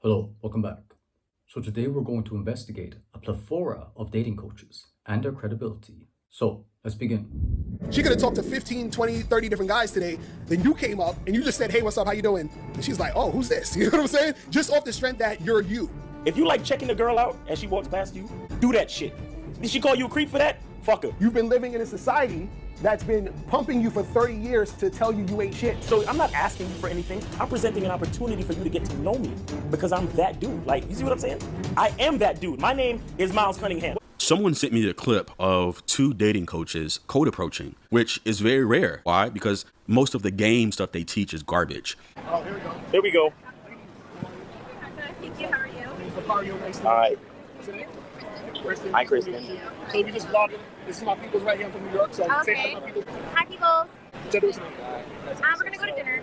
Hello, welcome back. So today we're going to investigate a plethora of dating coaches and their credibility. So let's begin. She could have talked to 15, 20, 30 different guys today. Then you came up and you just said, hey, what's up? How you doing? And she's like, oh, who's this? You know what I'm saying? Just off the strength that you're you. If you like checking the girl out as she walks past you, do that shit. Did she call you a creep for that? Fuck her. You've been living in a society that's been pumping you for 30 years to tell you you ain't shit. So I'm not asking you for anything. I'm presenting an opportunity for you to get to know me because I'm that dude. Like, you see what I'm saying? I am that dude. My name is Miles Cunningham. Someone sent me a clip of two dating coaches code approaching, which is very rare. Why? Because most of the game stuff they teach is garbage. Oh, here we go. Here we go. Thank you. How are you? All right. Hi, Kristen. So we just vlogging. This is my people's right here. I'm from New York. So say hi Okay. to my people. Hi, people. Introduce me. We're gonna go to dinner.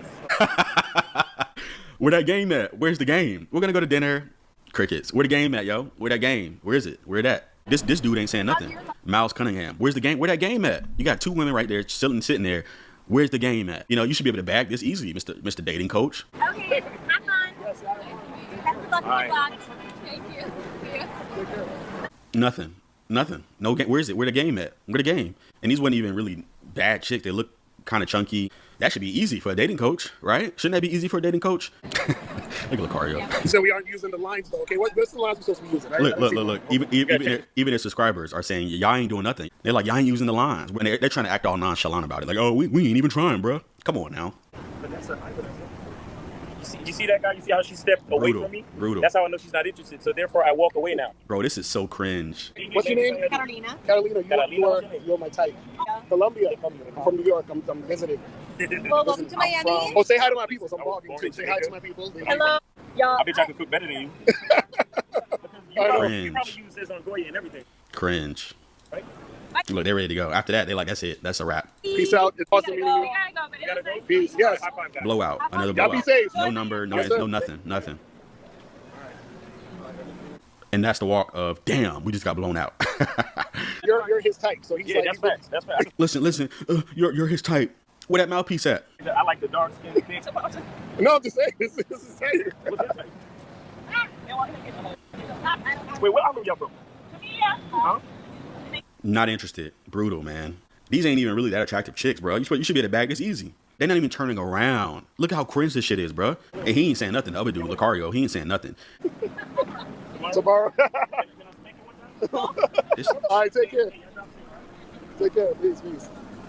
Where that game at? Where's the game? We're gonna go to dinner. Crickets. Where the game at, yo? Where that game? Where is it? Where that? This dude ain't saying nothing. Miles Cunningham. Where's the game? Where that game at? You got two women right there sitting there. Where's the game at? You know, you should be able to bag this easily, Mr. Dating Coach. Okay. Have fun. Best of luck with the vlog. Thank you. See ya. Nothing. No game. Where is it? Where the game at? Where the game? And these weren't even really bad chicks. They look kind of chunky. That should be easy for a dating coach, right? Shouldn't that be easy for a dating coach? Look at Lucario. So we aren't using the lines though. Okay, what's the lines we're supposed to be using? Right? Look. Even their subscribers are saying y'all ain't doing nothing. They're like, y'all ain't using the lines. When they're trying to act all nonchalant about it. Like, oh, we ain't even trying, bro. Come on now. You see that guy? You see how she stepped away from me? Brutal. That's how I know she's not interested. So therefore, I walk away now. Bro, this is so cringe. What's your name? Carolina. Carolina, you're my type. Colombia. I'm from New York. I'm visiting. Well, welcome to Miami. Oh, say hi to my people. I'm vlogging too. Say hi to my people. Hello, y'all. I bet I can cook better than you. You probably use this on Goya and everything. Cringe. Right? Look, they're ready to go. After that, they're like, that's it. That's a wrap. Peace out. It's awesome meeting you. We gotta go, but it was nice. Peace. Yes. High five, guys. Blowout. Another Y'all be blowout. safe. No number, Yes, sir. no nothing. And that's the walk of, damn, we just got blown out. You're his type. So he's Yeah, like, that's facts. That's facts. Listen, you're his type. Where that mouthpiece at? I like the dark skin thing. no, I'm just saying. This is saying. Wait, what album y'all from? Huh? Not interested. Brutal, man. These ain't even really that attractive chicks, bro. You should be able to bag this easy. They're not even turning around. Look how cringe this shit is, bro. And he ain't saying nothing. The other dude, Lucario, he ain't saying nothing. Tomorrow. This- All right, take care. Take care. Peace.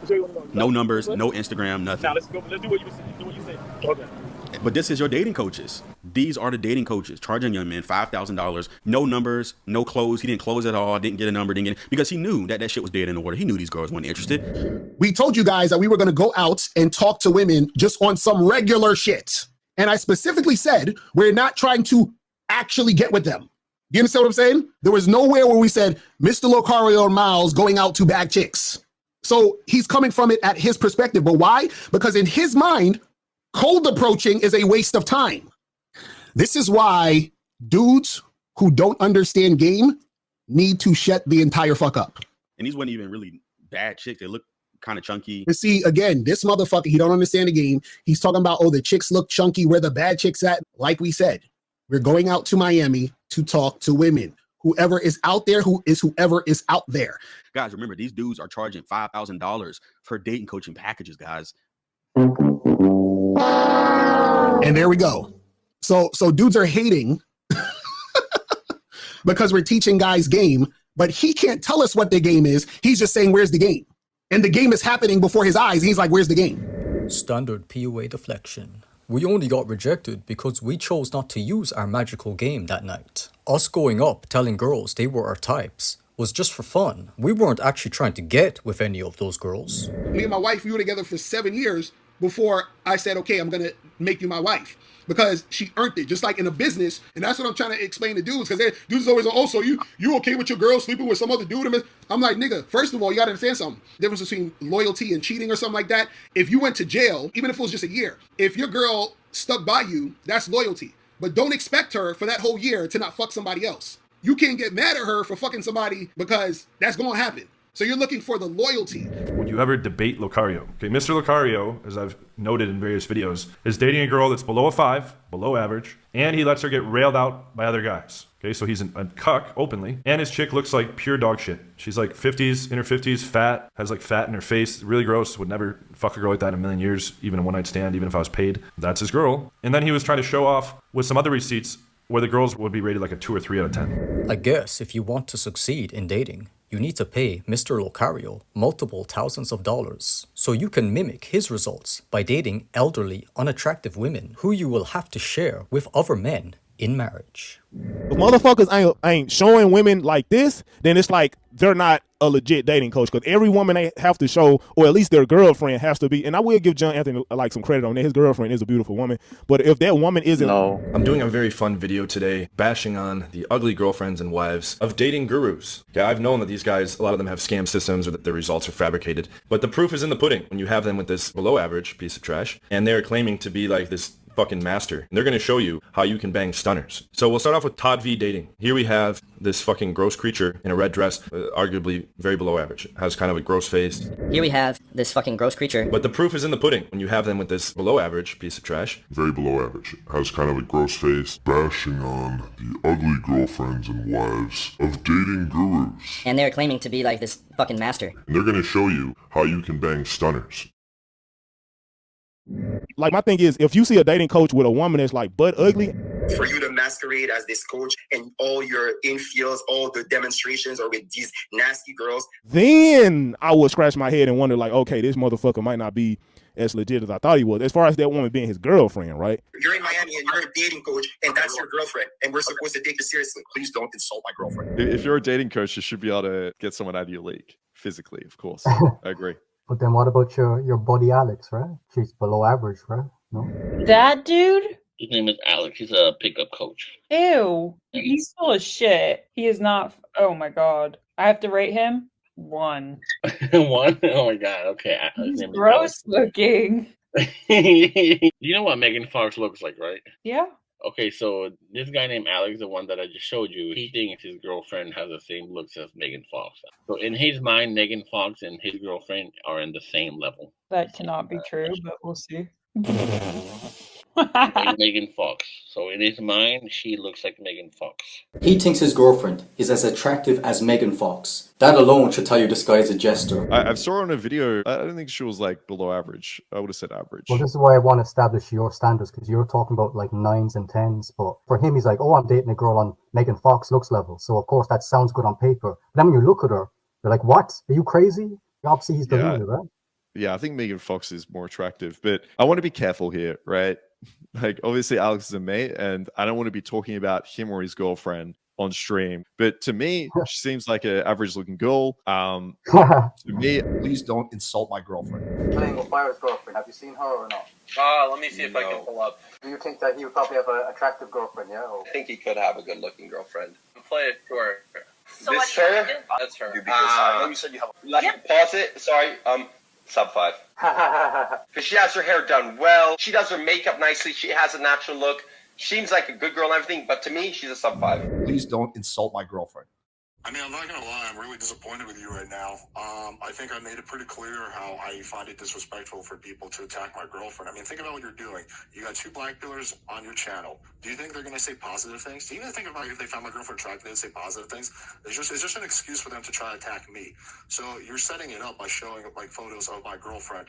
Show you what I'm no numbers, no Instagram, Now nothing. let's go. Let's do what you said. Do what you said. Okay. But this is your dating coaches. These are the dating coaches charging young men $5,000. No numbers, no close. He didn't close at all. Didn't get a number. Because he knew that shit was dead in the water. He knew these girls weren't interested. We told you guys that we were going to go out and talk to women just on some regular shit. And I specifically said, we're not trying to actually get with them. You understand what I'm saying? There was nowhere where we said, Mr. Locario or Miles going out to bag chicks. So he's coming from it at his perspective. But why? Because in his mind, cold approaching is a waste of time. This is why dudes who don't understand game need to shut the entire fuck up. And these weren't even really bad chicks. They look kind of chunky. And see, again, this motherfucker, he don't understand the game. He's talking about, oh, the chicks look chunky. Where the bad chicks at? Like we said, we're going out to Miami to talk to women. Whoever is out there, whoever is out there. Guys, remember, these dudes are charging $5,000 for dating coaching packages, guys. And there we go. So dudes are hating because we're teaching guys game, but he can't tell us what the game is. He's just saying, where's the game? And the game is happening before his eyes. He's like, where's the game? Standard PUA deflection. We only got rejected because we chose not to use our magical game that night. Us going up telling girls they were our types was just for fun. We weren't actually trying to get with any of those girls. Me and my wife, we were together for 7 years before I said, okay, I'm going to make you my wife. Because she earned it, just like in a business. And that's what I'm trying to explain to dudes. Because dudes is always like, oh, so you okay with your girl sleeping with some other dude? I'm like, nigga, first of all, you got to understand something. Difference between loyalty and cheating or something like that. If you went to jail, even if it was just a year, if your girl stuck by you, that's loyalty. But don't expect her for that whole year to not fuck somebody else. You can't get mad at her for fucking somebody because that's going to happen. So you're looking for the loyalty. Would you ever debate Locario? Okay, Mr. Locario, as I've noted in various videos, is dating a girl that's below a 5, below average, and he lets her get railed out by other guys. Okay, so he's a cuck openly, and his chick looks like pure dog shit. She's like 50s, in her 50s, fat, has like fat in her face, really gross, would never fuck a girl like that in a million years, even a one-night stand, even if I was paid. That's his girl. And then he was trying to show off with some other receipts where the girls would be rated like a 2 or 3 out of 10. I guess if you want to succeed in dating, you need to pay Mr. Locario multiple thousands of dollars so you can mimic his results by dating elderly, unattractive women who you will have to share with other men in marriage. If motherfuckers ain't showing women like this, then it's like they're not a legit dating coach, because every woman they have to show, or at least their girlfriend has to be, and I will give John Anthony like some credit on that. His girlfriend is a beautiful woman, but if that woman isn't... No. I'm doing a very fun video today bashing on the ugly girlfriends and wives of dating gurus. Okay, I've known that these guys, a lot of them have scam systems or that their results are fabricated, but the proof is in the pudding when you have them with this below average piece of trash, and they're claiming to be like this fucking master. And they're going to show you how you can bang stunners. So we'll start off with Todd V dating. Here we have this fucking gross creature in a red dress, arguably very below average. Has kind of a gross face. Here we have this fucking gross creature. But the proof is in the pudding when you have them with this below average piece of trash. Very below average. Has kind of a gross face. Bashing on the ugly girlfriends and wives of dating gurus. And they're claiming to be like this fucking master. And they're going to show you how you can bang stunners. Like, my thing is, if you see a dating coach with a woman that's like butt ugly, for you to masquerade as this coach and all your infields, all the demonstrations are with these nasty girls, then I would scratch my head and wonder, like, okay, this motherfucker might not be as legit as I thought he was, as far as that woman being his girlfriend, right? You're in Miami and you're a dating coach and that's your girlfriend and we're supposed to take you seriously. Please don't insult my girlfriend. If you're a dating coach, you should be able to get someone out of your league physically, of course. I agree. But then what about your buddy Alex, right? She's below average, right? No? That dude? His name is Alex. He's a pickup coach. Ew. He's full of shit. He is not. Oh my god. I have to rate him 1. 1? Oh my god. Okay. He's gross looking. You know what Megan Fox looks like, right? Yeah. Okay, so this guy named Alex, the one that I just showed you, he thinks his girlfriend has the same looks as Megan Fox. So in his mind, Megan Fox and his girlfriend are in the same level. That cannot be true, but we'll see. Megan Fox. So in his mind, she looks like Megan Fox. He thinks his girlfriend is as attractive as Megan Fox. That alone should tell you this guy is a jester. I saw her on a video. I don't think she was like below average. I would have said average. Well, this is why I want to establish your standards, because you're talking about like 9s and 10s. But for him, he's like, oh, I'm dating a girl on Megan Fox looks level. So of course that sounds good on paper. But then when you look at her, you're like, what? Are you crazy? Obviously he's deluded, right? Yeah, I think Megan Fox is more attractive, but I want to be careful here, right? Like, obviously, Alex is a mate, and I don't want to be talking about him or his girlfriend on stream. But to me, she seems like an average-looking girl. To me, please don't insult my girlfriend. Playing with Byron's girlfriend, have you seen her or not? Let me see if I can pull up. Do you think that he would probably have an attractive girlfriend, yeah? Or... I think he could have a good-looking girlfriend. Play it for her. So this her? That's her. I know you said you have. Pause it. Sorry. Sub 5. Because she has her hair done well. She does her makeup nicely. She has a natural look. Seems like a good girl and everything, but to me, she's a sub 5. Please don't insult my girlfriend. I mean, I'm not going to lie. I'm really disappointed with you right now. I think I made it pretty clear how I find it disrespectful for people to attack my girlfriend. I mean, think about what you're doing. You got 2 black pillars on your channel. Do you think they're going to say positive things? Do you even think about if they found my girlfriend attractive, they'd say positive things? It's just an excuse for them to try to attack me. So you're setting it up by showing like photos of my girlfriend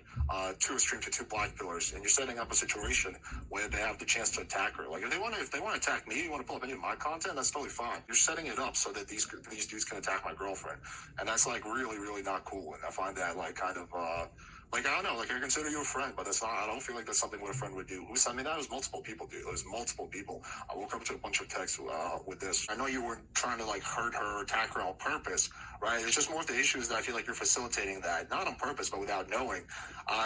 to a stream to 2 black pillars, and you're setting up a situation where they have the chance to attack her. Like if they want to attack me, you want to pull up any of my content, that's totally fine. You're setting it up so that these dudes can attack my girlfriend, and that's like really, really not cool. And I find that like kind of like I don't know, like I consider you a friend, but that's not. I don't feel like that's something what a friend would do. Who sent me that? It was multiple people, dude. It was multiple people. I woke up to a bunch of texts with this. I know you weren't trying to like hurt her or attack her on purpose, right? It's just more of the issues that I feel like you're facilitating that, not on purpose, but without knowing.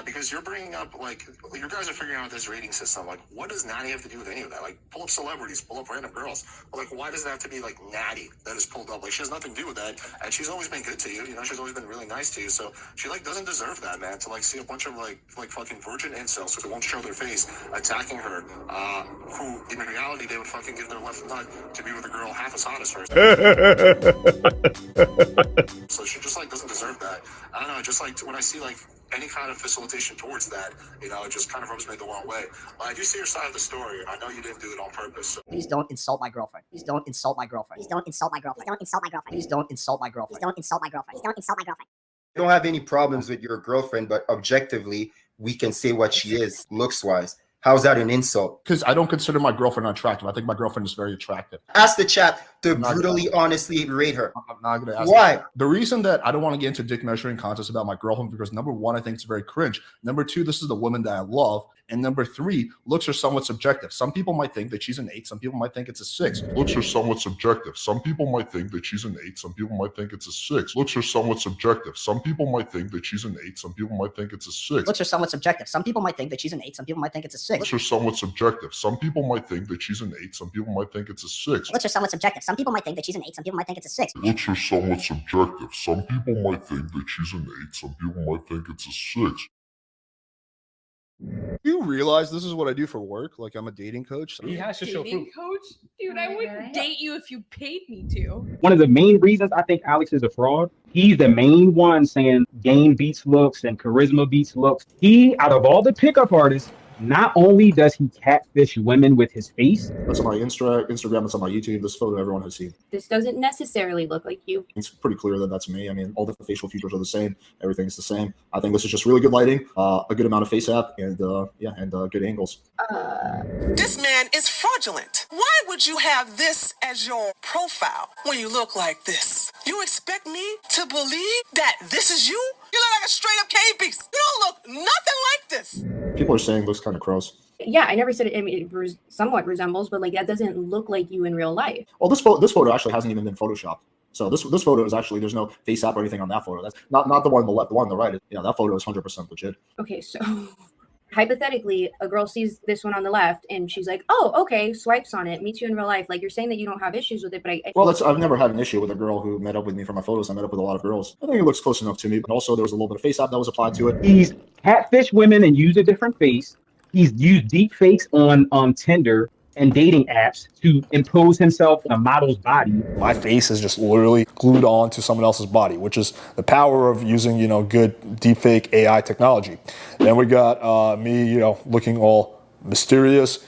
because you're bringing up, like, your guys are figuring out this rating system. Like, what does Natty have to do with any of that? Like, pull up celebrities, pull up random girls. But, like, why does it have to be, like, Natty that is pulled up? Like, she has nothing to do with that. And she's always been good to you. You know, she's always been really nice to you. So she, like, doesn't deserve that, man, to, like, see a bunch of, like fucking virgin incels who won't show their face attacking her, who, in reality, they would fucking give their left nut to be with a girl half as hot as her. So she just, like, doesn't deserve that. I don't know, just, like, when I see, like, any kind of facilitation towards that, you know, it just kind of rubs me the wrong way. I do see your side of the story. I know you didn't do it on purpose. So. Please don't insult my girlfriend. Please don't insult my girlfriend. Please don't insult my girlfriend. Please don't insult my girlfriend. Please don't insult my girlfriend. Please don't insult my girlfriend. Please don't insult my girlfriend. I don't have any problems with your girlfriend, but objectively, we can say what she is, looks-wise. How's that an insult? Because I don't consider my girlfriend attractive. I think my girlfriend is very attractive. Ask the chat to brutally, honestly rate her. I'm not going to ask. Why? The reason that I don't want to get into dick measuring contests about my girlfriend, because number one, I think it's very cringe. Number two, this is the woman that I love. And number three, looks are somewhat subjective. Some people might think that she's an 8. Some people might think it's a 6. Looks are somewhat subjective. Some people might think that she's an 8. Some people might think it's a 6. Looks are somewhat subjective. Some people might think that she's an 8. Some people might think it's a 6. Looks are somewhat subjective. Some people might think that she's an 8. Some people might think it's a 6. Looks are somewhat subjective. Some people might think that she's an 8. Some people might think it's a 6. Looks are somewhat subjective. Some people might think that she's an 8. Some people might think it's a 6. Looks are somewhat subjective. Some people might think that she's an 8. Some people might think it's a 6. You realize this is what I do for work? Like, I'm a dating coach. He has to show Dating proof. coach? Dude, I wouldn't date you if you paid me to. One of the main reasons I think Alex is a fraud, he's the main one saying game beats looks and charisma beats looks. He, out of all the pickup artists, not only does he catfish women with his face. That's on my Instagram, that's on my YouTube. This photo everyone has seen. This doesn't necessarily look like you. It's pretty clear that that's me. I mean, all the facial features are the same. Everything's the same. I think this is just really good lighting, a good amount of face app, and good angles. This man is fraudulent. Why would you have this as your profile when you look like this? You expect me to believe that this is you? You look like a straight up cave beast. You don't look nothing like this. People are saying looks kind of gross. Yeah, I never said it. I mean, it somewhat resembles, but like that doesn't look like you in real life. Well, this photo actually hasn't even been photoshopped. So this photo is actually, there's no face app or anything on that photo. That's not the one on the left. The one on the right, that photo is 100% legit. Okay, so hypothetically, a girl sees this one on the left and she's like, "Oh, okay," swipes on it, meets you in real life. Like, you're saying that you don't have issues with it, but I've never had an issue with a girl who met up with me for my photos. I met up with a lot of girls. I think it looks close enough to me, but also there was a little bit of face app that was applied to it. He's catfish women and used a different face. He's used deep fakes on Tinder and dating apps to impose himself on a model's body. My face is just literally glued on to someone else's body, which is the power of using, good deepfake AI technology. Then we got me, looking all mysterious,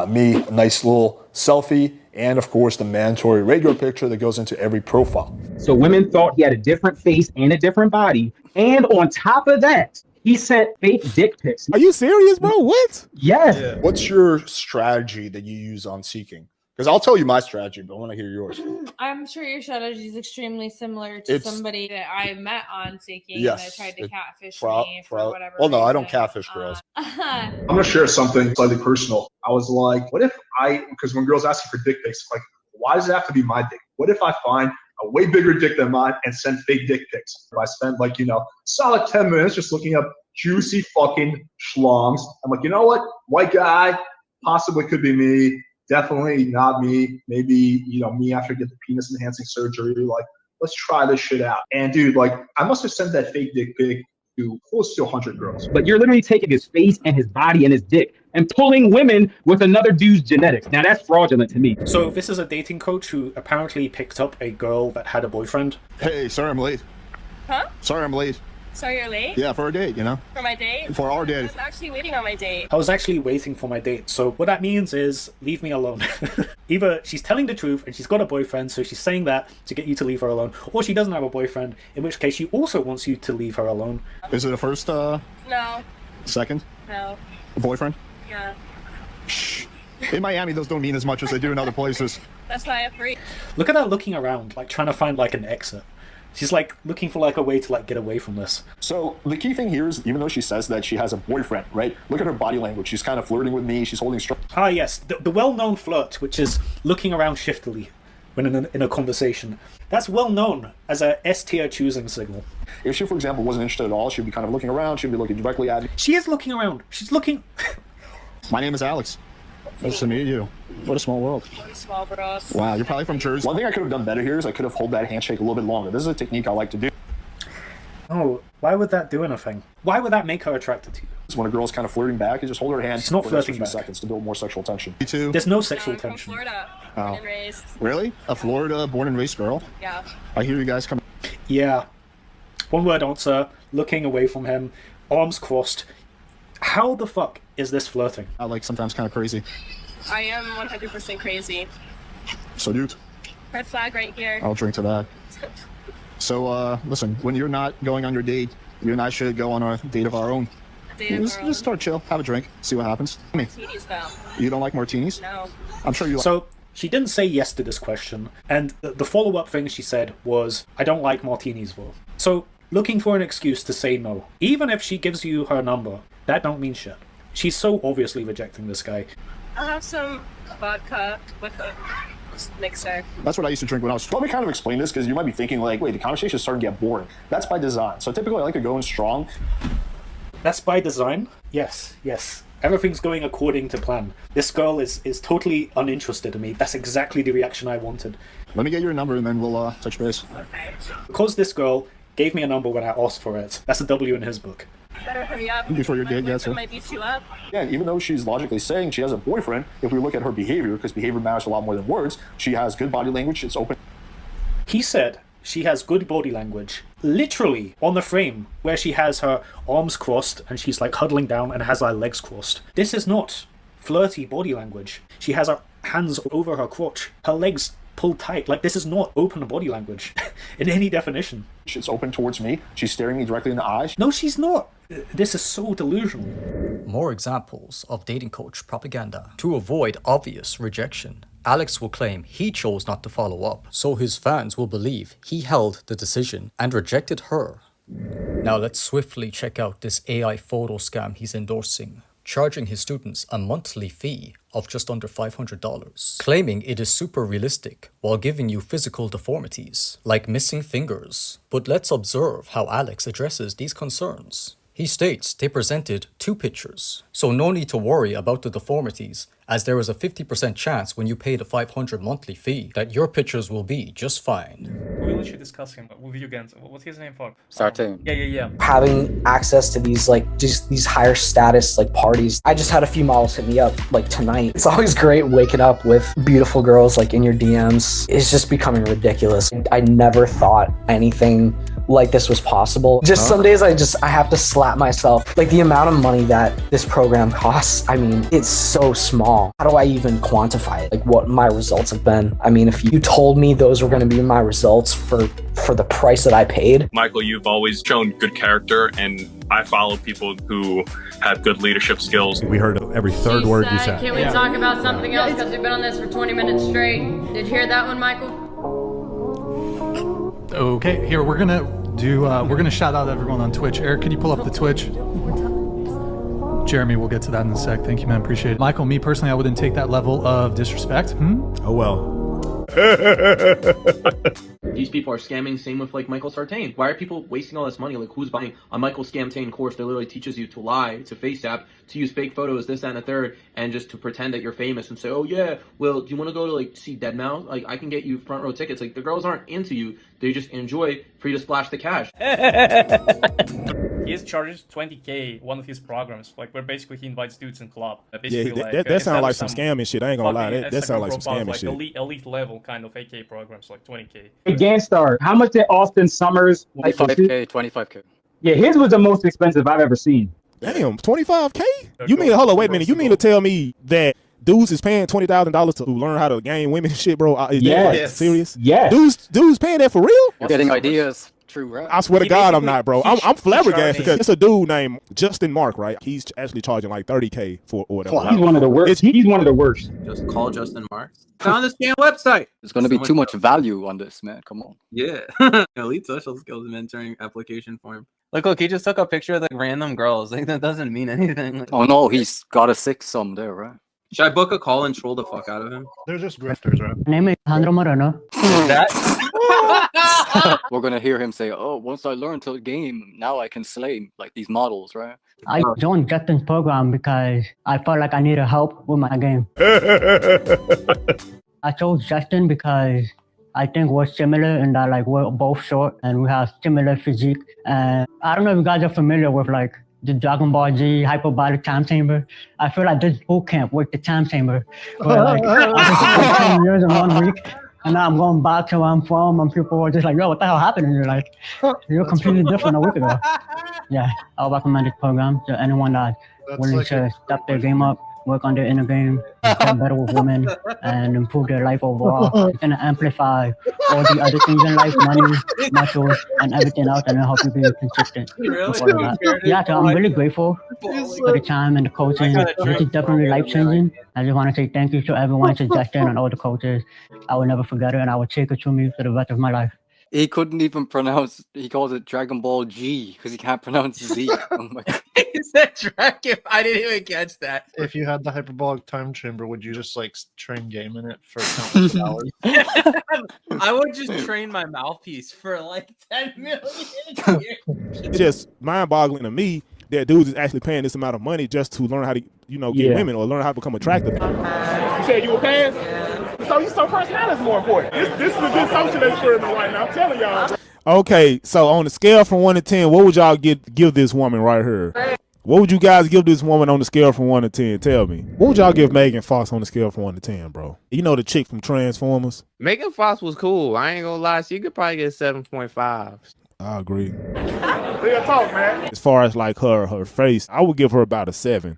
me, a nice little selfie, and of course the mandatory regular picture that goes into every profile. So women thought he had a different face and a different body. And on top of that, he sent fake dick pics. Are you serious, bro? What? Yes. Yeah. What's your strategy that you use on Seeking? Because I'll tell you my strategy, but I want to hear yours. I'm sure your strategy is extremely similar to somebody that I met on Seeking yes, that tried to catfish me for whatever Well, no, reason. I don't catfish girls. I'm going to share something slightly personal. I was like, what if because when girls ask you for dick pics, like, why does it have to be my dick? What if I find a way bigger dick than mine and send fake dick pics? I spend solid 10 minutes just looking up juicy fucking schlongs. I'm like, you know what? White guy, possibly could be me. Definitely not me. Maybe, me after I get the penis enhancing surgery. Like, let's try this shit out. And dude, I must have sent that fake dick pic to close to 100 girls. But you're literally taking his face and his body and his dick and pulling women with another dude's genetics. Now that's fraudulent to me. So this is a dating coach who apparently picked up a girl that had a boyfriend. Hey, sorry I'm late. Huh? Sorry I'm late. So you're late? Yeah, for a date, For my date? For our date. I was actually waiting on my date. I was actually waiting for my date. So what that means is leave me alone. Either she's telling the truth and she's got a boyfriend, so she's saying that to get you to leave her alone, or she doesn't have a boyfriend, in which case she also wants you to leave her alone. Is it a first, No. second? No. A boyfriend? Yeah. In Miami, those don't mean as much as they do in other places. That's why I have free. Look at her looking around, trying to find an exit. She's looking for a way to get away from this. So the key thing here is, even though she says that she has a boyfriend, right? Look at her body language. She's kind of flirting with me. She's holding strong. Ah, yes, the well-known flirt, which is looking around shiftily. when in a conversation. That's well known as a S-tier choosing signal. If she, for example, wasn't interested at all, she'd be kind of looking around. She'd be looking directly at me. She is looking around. She's looking. My name is Alex. Nice to meet you. What a small world. Small bros. Wow, you're probably from Jersey. One thing I could have done better here is I could have held that handshake a little bit longer. This is a technique I like to do. Oh, why would that do anything? Why would that make her attracted to you? When a girl's kind of flirting back, you just hold her hand She's not for the next flirting few back. seconds to build more sexual tension. You too? There's no sexual tension. Florida. Oh. Born and raised. Really? A Florida born and raised girl? Yeah. I hear you guys come. Yeah. One word answer, looking away from him, arms crossed. How the fuck is this flirting? I like sometimes kind of crazy. I am 100% crazy. Salute. Red flag right here. I'll drink to that. So, listen, when you're not going on your date, you and I should go on a date of our own. Just start chill, have a drink, see what happens. Martinis, though. You don't like martinis? No. I'm sure you. So she didn't say yes to this question, and the follow-up thing she said was, "I don't like martinis, though." So looking for an excuse to say no, even if she gives you her number, that don't mean shit. She's so obviously rejecting this guy. I'll have some vodka with a mixer. That's what I used to drink when I was. Let me kind of explain this because you might be thinking like, wait, the conversation is starting to get boring. That's by design. So typically I like to go in strong. That's by design? Yes, yes. Everything's going according to plan. This girl is totally uninterested in me. That's exactly the reaction I wanted. Let me get your number and then we'll touch base. Because this girl gave me a number when I asked for it. That's a W in his book. Better hurry up. Before your date gets It her. might beat you up. Yeah, even though she's logically saying she has a boyfriend, if we look at her behavior, because behavior matters a lot more than words, she has good body language, it's open. He said she has good body language, literally on the frame where she has her arms crossed and she's like huddling down and has her legs crossed. This is not flirty body language. She has her hands over her crotch, her legs pulled tight. Like, this is not open body language in any definition. It's open towards me. She's staring me directly in the eyes. No, she's not. This is so delusional. More examples of dating coach propaganda. To avoid obvious rejection, Alex will claim he chose not to follow up, so his fans will believe he held the decision and rejected her. Now let's swiftly check out this AI photo scam he's endorsing, charging his students a monthly fee of just under $500, claiming it is super realistic while giving you physical deformities, like missing fingers. But let's observe how Alex addresses these concerns. He states they presented 2 pictures, so no need to worry about the deformities, as there is a 50% chance when you pay the $500 monthly fee that your pictures will be just fine. We will literally discuss him with you again. What's his name for? Starting. Yeah. Having access to these just these higher status parties. I just had a few models hit me up tonight. It's always great waking up with beautiful girls in your DMs. It's just becoming ridiculous. I never thought anything like this was possible. Just some days I have to slap myself. The amount of money that this program costs, I mean, it's so small. How do I even quantify it? What my results have been? I mean, if you told me those were going to be my results for the price that I paid. Michael, you've always shown good character, and I follow people who have good leadership skills. We heard every third word you said. Can we talk about something else? Because we've been on this for 20 minutes straight. Did you hear that one, Michael? Okay, here we're gonna shout out everyone on Twitch. Eric, can you pull up the Twitch? Jeremy, we'll get to that in a sec. Thank you, man. Appreciate it. Michael, me personally, I wouldn't take that level of disrespect. Oh well. These people are scamming. Same with Michael Sartain. Why are people wasting all this money? Who's buying a Michael Scamtain course that literally teaches you to lie, to FaceApp, to use fake photos, this, that, and the third, and just to pretend that you're famous and say, oh yeah, well, do you want to go to see Deadmau5? I can get you front row tickets. The girls aren't into you. They just enjoy for you to splash the cash. He charges 20K one of his programs, where basically he invites dudes in club. That sounds like some scamming shit. I ain't gonna lie. That sounds like some scamming shit. Elite level kind of AK programs, 20K. Ganstar, how much did Austin Summers? 25K. Yeah, his was the most expensive I've ever seen. Damn, 25K? You mean, hold on, wait a minute. You mean to tell me that dudes is paying $20,000 to learn how to game women and shit, bro? Is that serious? Yeah. Dudes paying that for real? You're getting ideas. True, right? I swear to God, I'm not, bro. I'm flabbergasted because it's a dude named Justin Mark, right? He's actually charging $30K for or whatever. He's one of the worst. He's one of the worst. Just call Justin Mark. Found the scam website. There's going to be too much value on this, man. Come on. Yeah. Elite social skills mentoring application form. Look, he just took a picture of random girls. That doesn't mean anything. Oh no, he's got a 6 there, right? Should I book a call and troll the fuck out of him? They're just grifters, right? My name is Alejandro Moreno. We're gonna hear him say, "Oh, once I learned to game, now I can slay like these models, right?" I joined Justin's program because I felt like I needed help with my game. I chose Justin because I think we're similar in that like we're both short and we have similar physique. And I don't know if you guys are familiar with like the Dragon Ball Z hyperbolic time chamber. I feel like this boot camp with the time chamber. Where like I just spent 10 years in 1 week. And now I'm going back to where I'm from, and people are just like, "Yo, what the hell happened?" And you're like, "You're completely different a week ago." Yeah, I would recommend this program to anyone that's willing to step their game up, work on their inner game, get better with women, and improve their life overall. It's gonna amplify all the other things in life, money, muscles, and everything else, and it'll help you be consistent. With all of that. Yeah, so I'm really grateful for the time and the coaching. This is definitely life-changing. I just want to say thank you to everyone suggesting and all the coaches. I will never forget it, and I will take it to me for the rest of my life. He couldn't even pronounce. He calls it Dragon Ball G because he can't pronounce Z. Oh my God. He said dragon. I didn't even catch that. If you had the hyperbolic time chamber, would you just like train game in it for countless hours? I would just train my mouthpiece for like 10 million years. It's just mind-boggling to me that dudes is actually paying this amount of money just to learn how to, get women or learn how to become attractive. You said you were pass? So personality is more important. This is a good social experiment right now. I'm telling y'all. Okay, so on the scale from 1 to 10, what would y'all give this woman right here? What would you guys give this woman on the scale from 1 to 10? Tell me. What would y'all give Megan Fox on the scale from 1 to 10, bro? You know the chick from Transformers? Megan Fox was cool. I ain't gonna lie. She could probably get 7.5. I agree. Real talk, man. As far as like her face, I would give her about a 7.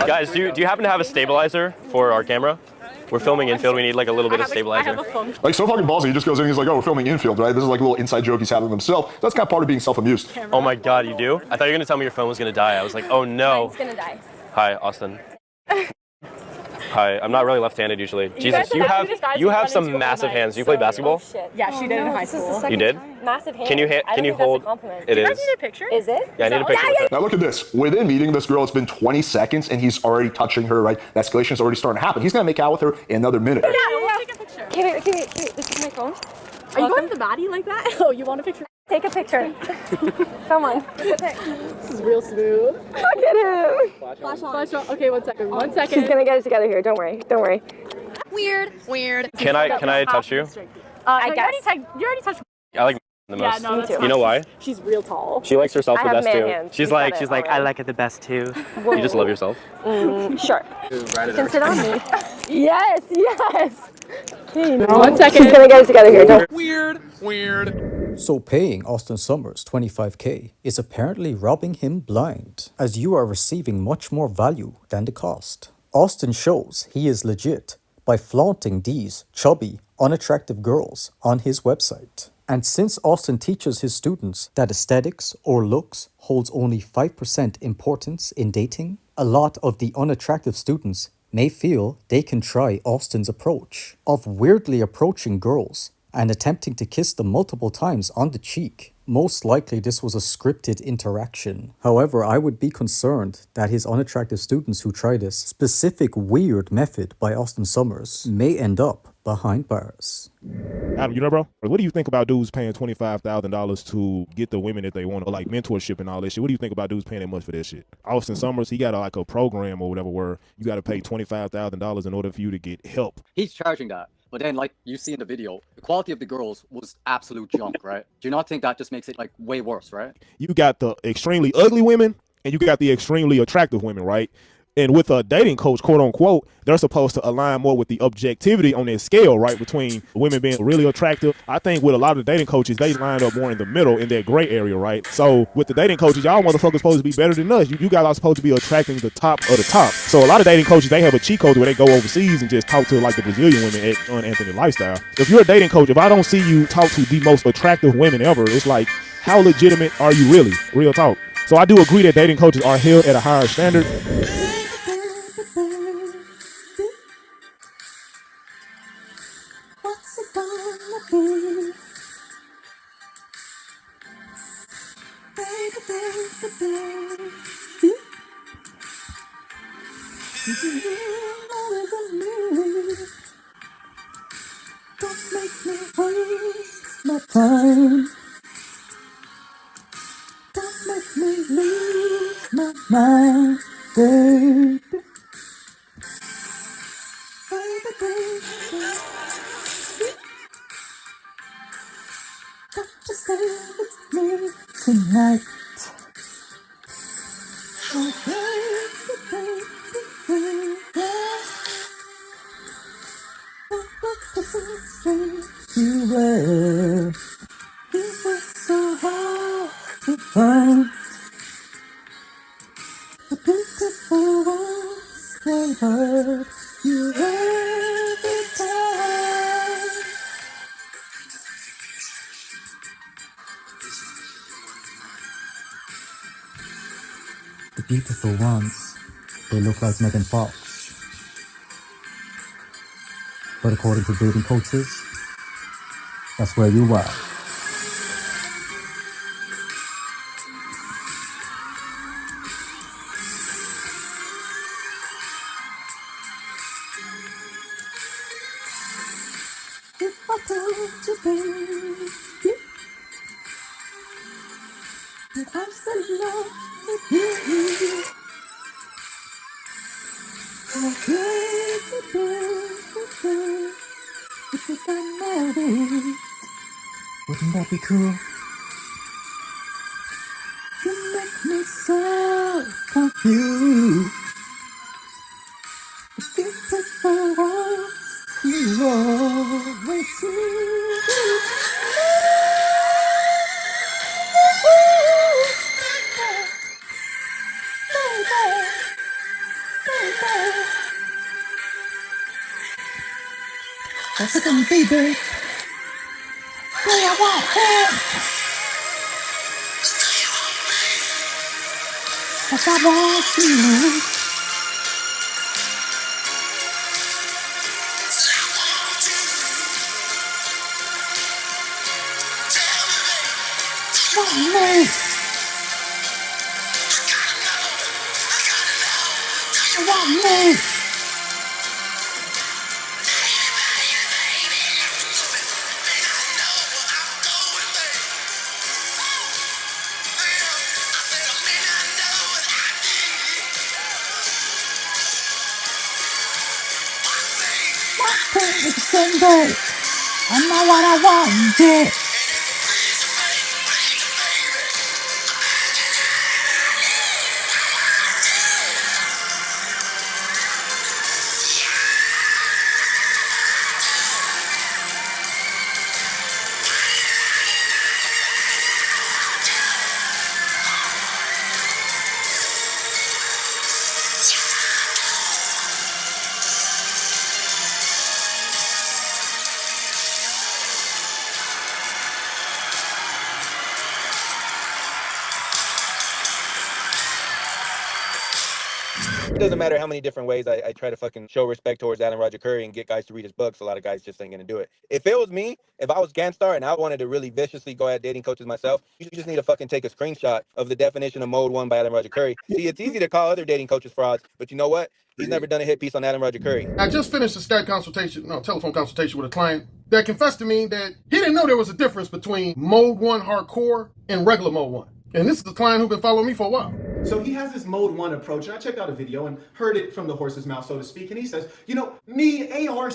Guys, do you happen to have a stabilizer for our camera? We're filming Infield. We need like a little bit of stabilizer. Like so fucking ballsy. He just goes in and he's like, "Oh, we're filming Infield, right?" This is like a little inside joke he's having with himself. That's kind of part of being self-amused. Oh my God, you do? I thought you were gonna tell me your phone was gonna die. I was like, oh no. Mine's gonna die. Hi, Austin. Hi, I'm not really left-handed usually. Jesus, you have some massive hands. Do you play basketball? Yeah, she did in high school. You did? Massive hands. Can you hold? It is. Need a picture? Is it? Yeah, I need a picture. Now look at this. Within meeting this girl, it's been 20 seconds and he's already touching her, right? The escalation is already starting to happen. He's gonna make out with her in another minute. Yeah, we'll take a picture. Okay, this is my phone. Are you going to the body like that? Oh, you want a picture? Take a picture. Someone. This is real smooth. Look at him. Flash on. Okay, 1 second. 1 second. She's gonna get it together here. Don't worry. Weird. Can I touch you? I guess. You already touched. I like the most. Yeah, no, me too. You know why? She's real tall. She likes herself the I have best man too. hands. She's like I like it the best too. You just love yourself. Sure. You can sit on me. Yes. Okay, 1 second. She's gonna get it together here. Don't. Weird. So paying Austin Summers $25K is apparently robbing him blind, as you are receiving much more value than the cost. Austin shows he is legit by flaunting these chubby, unattractive girls on his website. And since Austin teaches his students that aesthetics or looks holds only 5% importance in dating, a lot of the unattractive students may feel they can try Austin's approach of weirdly approaching girls and attempting to kiss them multiple times on the cheek. Most likely this was a scripted interaction. However, I would be concerned that his unattractive students who try this specific weird method by Austin Summers may end up behind bars. Adam, you know, bro, what do you think about dudes paying $25,000 to get the women that they want, or like mentorship and all that shit? What do you think about dudes paying that much for that shit? Austin Summers, he got like a program or whatever where you got to pay $25,000 in order for you to get help. He's charging that. But then, like you see in the video, the quality of the girls was absolute junk, right? Do you not think that just makes it like way worse, right? You got the extremely ugly women and you got the extremely attractive women, right? And with a dating coach, quote unquote, they're supposed to align more with the objectivity on their scale, right? Between women being really attractive. I think with a lot of the dating coaches, they line up more in the middle in that gray area, right? So with the dating coaches, y'all motherfuckers supposed to be better than us. You guys are supposed to be attracting the top of the top. So a lot of dating coaches, they have a cheat code where they go overseas and just talk to like the Brazilian women at John Anthony Lifestyle. If you're a dating coach, if I don't see you talk to the most attractive women ever, it's like, how legitimate are you really? Real talk. So I do agree that dating coaches are held at a higher standard. What's it gonna be? Baby, baby, baby. Don't make me waste my time. Don't make me lose my mind, baby. Baby, baby, baby. Don't you stay with me tonight. Oh, baby, baby, baby. You were so hard to find. The beautiful ones can hurt you every time. The beautiful ones, they look like Megan Fox. But according to dating coaches, that's where you are. If I told you, baby, that I'm still in love with you. Oh, baby, baby, baby, if you got married, wouldn't that be cool? You make me so confused. The beautiful ones you always see. That's a good baby. Do you want him? Cause I want you. Want me? You want me? It's Sunday. I know what I want, yeah. It doesn't matter how many different ways I try to fucking show respect towards Alan Roger Curry and get guys to read his books. A lot of guys just ain't gonna do it. If it was me, if I was Ganstar and I wanted to really viciously go at dating coaches myself, you just need to fucking take a screenshot of the definition of Mode 1 by Alan Roger Curry. See, it's easy to call other dating coaches frauds, but you know what? He's never done a hit piece on Alan Roger Curry. I just finished a telephone consultation with a client that confessed to me that he didn't know there was a difference between Mode 1 hardcore and regular Mode 1. And this is the client who's been following me for a while. So he has this Mode 1 approach, and I checked out a video and heard it from the horse's mouth, so to speak, and he says, you know, me, ARC,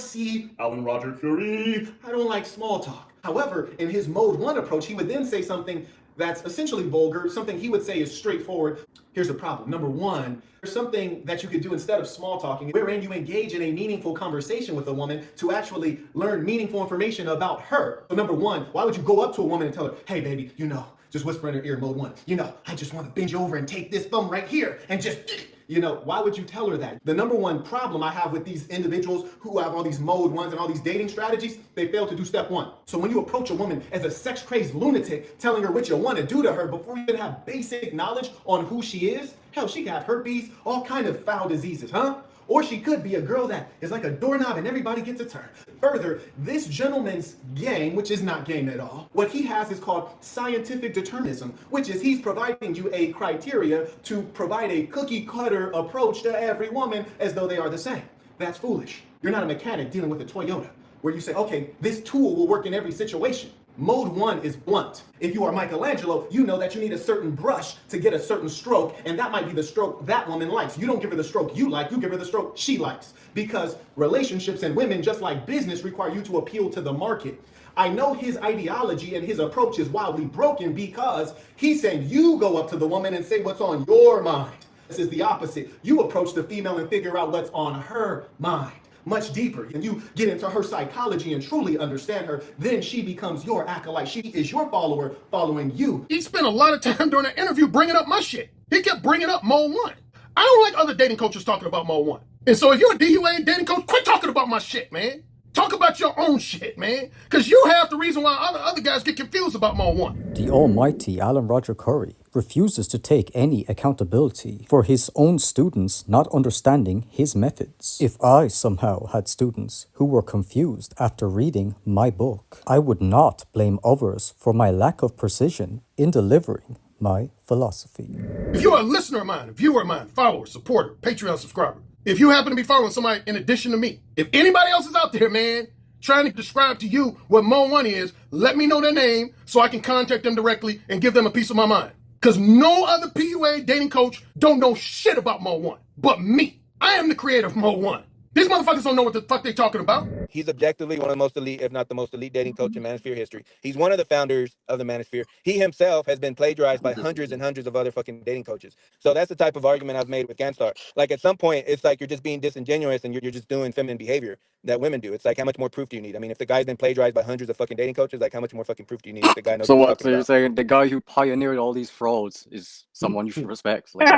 Alan Roger Curry, I don't like small talk. However, in his Mode 1 approach, he would then say something that's essentially vulgar, something he would say is straightforward. Here's the problem. Number one, there's something that you could do instead of small talking, wherein you engage in a meaningful conversation with a woman to actually learn meaningful information about her. So number one, why would you go up to a woman and tell her, hey baby, you know, just whisper in her ear, mode 1, you know, I just want to bend you over and take this thumb right here and just, you know, why would you tell her that? The number one problem I have with these individuals who have all these mode 1s and all these dating strategies, they fail to do step 1. So when you approach a woman as a sex-crazed lunatic, telling her what you want to do to her before you even have basic knowledge on who she is, hell, she could have herpes, all kind of foul diseases, huh? Or she could be a girl that is like a doorknob and everybody gets a turn. Further, this gentleman's game, which is not game at all, what he has is called scientific determinism, which is he's providing you a criteria to provide a cookie cutter approach to every woman as though they are the same. That's foolish. You're not a mechanic dealing with a Toyota where you say, okay, this tool will work in every situation. Mode 1 is blunt. If you are Michelangelo, you know that you need a certain brush to get a certain stroke, and that might be the stroke that woman likes. You don't give her the stroke you like, you give her the stroke she likes. Because relationships and women, just like business, require you to appeal to the market. I know his ideology and his approach is wildly broken because he's saying you go up to the woman and say what's on your mind. This is the opposite. You approach the female and figure out what's on her mind. Much deeper, and you get into her psychology and truly understand her, then she becomes your acolyte. She is your follower following you. He spent a lot of time during the interview bringing up my shit. He kept bringing up mode 1. I don't like other dating coaches talking about mode 1. And so if you're a DUA dating coach, quit talking about my shit, man. Talk about your own shit, man. Because you have the reason why other guys get confused about mode 1. The almighty Alan Roger Curry refuses to take any accountability for his own students not understanding his methods. If I somehow had students who were confused after reading my book, I would not blame others for my lack of precision in delivering my philosophy. If you're a listener of mine, a viewer of mine, follower, supporter, Patreon subscriber, if you happen to be following somebody in addition to me, if anybody else is out there, man, trying to describe to you what mode 1 is, let me know their name so I can contact them directly and give them a piece of my mind. Because no other PUA dating coach don't know shit about mode 1 but me. I am the creator of mode 1. These motherfuckers don't know what the fuck they talking about. He's objectively one of the most elite, if not the most elite dating coach in Manosphere history. He's one of the founders of the Manosphere. He himself has been plagiarized by hundreds and hundreds of other fucking dating coaches. So that's the type of argument I've made with Ganstar. Like at some point, it's like you're just being disingenuous and you're just doing feminine behavior that women do. It's like, how much more proof do you need? I mean, if the guy's been plagiarized by hundreds of fucking dating coaches, like how much more fucking proof do you need if the guy knows So what what? he's So you're talking saying the guy who pioneered all these frauds is someone you should respect? Like,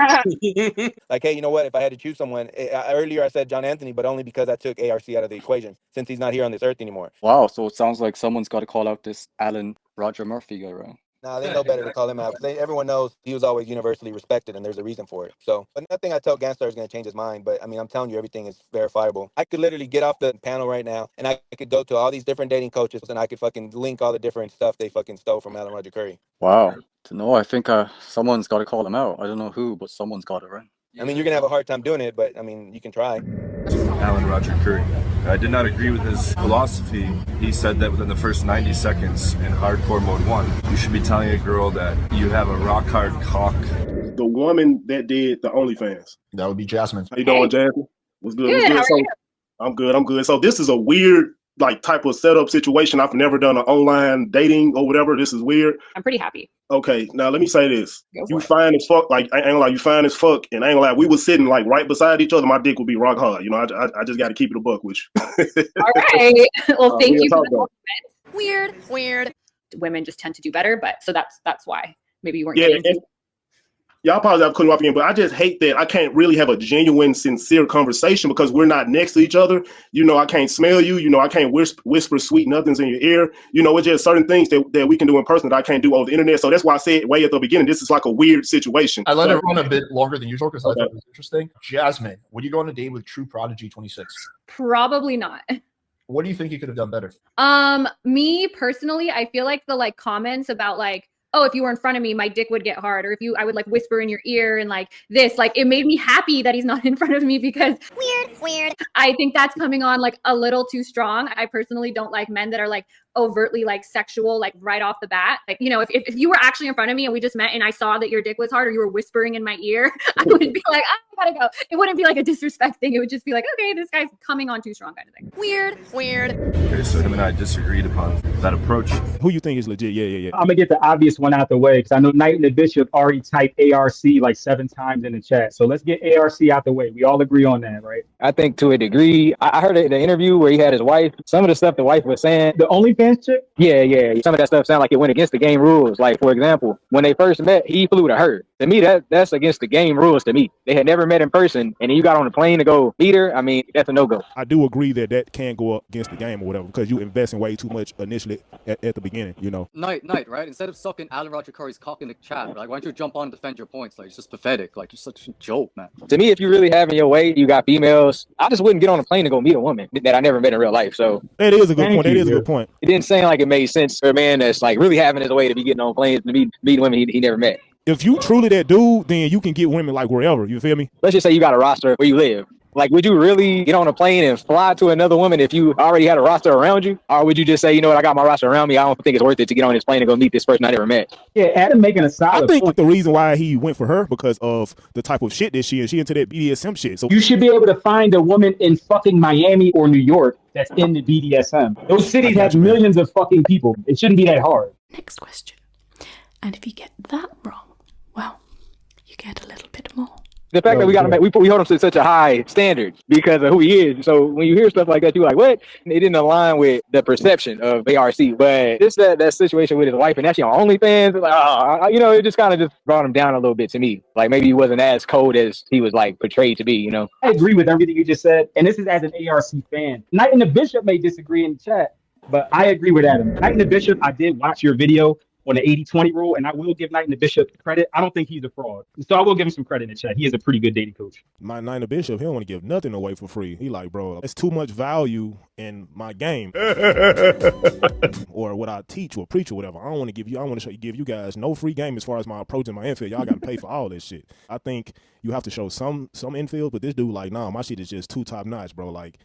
like, hey, you know what? If I had to choose someone, earlier I said John Anthony, but only because I took ARC out of the equation since he's not here on this earth anymore. wow. So it sounds like someone's got to call out this Alan Roger Murphy guy, right? Nah, they know better to call him out because everyone knows he was always universally respected, and there's a reason for it. So, but nothing I tell Ganstar is going to change his mind. But I mean, I'm telling you, everything is verifiable. I could literally get off the panel right now, and I could go to all these different dating coaches, and I could fucking link all the different stuff they fucking stole from Alan Roger Curry. Wow. No, I think someone's got to call him out. I don't know who, but someone's got it, right? I mean, you're gonna have a hard time doing it, but I mean, you can try. Alan Roger Curry. I did not agree with his philosophy. He said that within the first 90 seconds in hardcore mode 1, you should be telling a girl that you have a rock hard cock. The woman that did the OnlyFans. That would be Jasmine. How you doing, Jasmine? What's good? Good, What's how are good? you? I'm good. I'm good. So this is a weird like type of setup situation. I've never done an online dating or whatever. This is weird. I'm pretty happy. Okay, now let me say this. Go for You it. fine as fuck. Like I ain't gonna lie, you fine as fuck, and I ain't gonna lie. We were sitting like right beside each other. My dick would be rock hard. You know, I just got to keep it a buck with you. All right. Well, thank we'll you for talk the about compliment. Weird. Women just tend to do better, but so that's why maybe you weren't Yeah, getting. and y'all probably have cutting off again, but I just hate that I can't really have a genuine, sincere conversation because we're not next to each other. You know, I can't smell you. You know, I can't whisper sweet nothings in your ear. You know, it's just certain things that we can do in person that I can't do over the internet. So that's why I said way at the beginning, this is like a weird situation. I let So- it run a bit longer than usual because I Okay. thought it was interesting. Jasmine, would you go on a date with True Prodigy 26? Probably not. What do you think you could have done better? Me personally, I feel like the comments about oh, if you were in front of me, my dick would get hard, or I would whisper in your ear and this, it made me happy that he's not in front of me because weird. I think that's coming on a little too strong. I personally don't like men that are overtly like sexual, like right off the bat. Like, you know, if you were actually in front of me and we just met and I saw that your dick was hard or you were whispering in my ear, I would be like, I gotta go. It wouldn't be like a disrespect thing. It would just be like, okay, this guy's coming on too strong kind of thing. Weird. Okay, so him and I disagreed upon that approach. Who you think is legit? Yeah. I'm gonna get the obvious one out the way because I know Knight and the Bishop already typed ARC like 7 times in the chat. So let's get ARC out the way. We all agree on that, right? I think to a degree. I heard it in the interview where he had his wife. Some of the stuff the wife was saying. The OnlyFans chick? Yeah. Some of that stuff sounded like it went against the game rules. Like, for example, when they first met, he flew to her. To me, that's against the game rules to me. They had never met in person, and you got on a plane to go meet her. I mean, that's a no-go. I do agree that can go up against the game or whatever because you invest in way too much initially at the beginning, you know. Night, right? Instead of sucking Alan Roger Curry's cock in the chat, like, why don't you jump on and defend your points? Like, it's just pathetic. Like, you're such a joke, man. To me, if you really having your way, you got females. I just wouldn't get on a plane to go meet a woman that I never met in real life. So that is a good point. That is a good point. It didn't seem like it made sense for a man that's like really having his way to be getting on planes to meet women he never met. If you truly that dude, then you can get women like wherever. You feel me? Let's just say you got a roster where you live. Like, would you really get on a plane and fly to another woman if you already had a roster around you? Or would you just say, you know what, I got my roster around me. I don't think it's worth it to get on this plane and go meet this person I never met. Yeah, Adam making a solid I think point. the reason why he went for her because of the type of shit that she into that BDSM shit. So you should be able to find a woman in fucking Miami or New York that's in the BDSM. Those cities have millions of fucking people. It shouldn't be that hard. Next question. And if you get that wrong, well, you get a little bit more. The fact that we hold him to such a high standard because of who he is. So when you hear stuff like that, you're like, what? And it didn't align with the perception of ARC. But just that situation with his wife and actually on OnlyFans, like, you know, it just kind of just brought him down a little bit to me. Like maybe he wasn't as cold as he was like portrayed to be, you know? I agree with everything you just said. And this is as an ARC fan. Knight and the Bishop may disagree in the chat, but I agree with Adam. Knight and the Bishop, I did watch your video on the 80-20 rule, and I will give Knight and the Bishop credit. I don't think he's a fraud. So I will give him some credit in the chat. He is a pretty good dating coach. My Knight and the Bishop, he don't want to give nothing away for free. He like, bro, it's too much value in my game. Or what I teach or preach or whatever. I don't want to give you guys no free game as far as my approach and my infield. Y'all got to pay for all this shit. I think you have to show some infield, but this dude like, nah, my shit is just too top notch, bro. Like,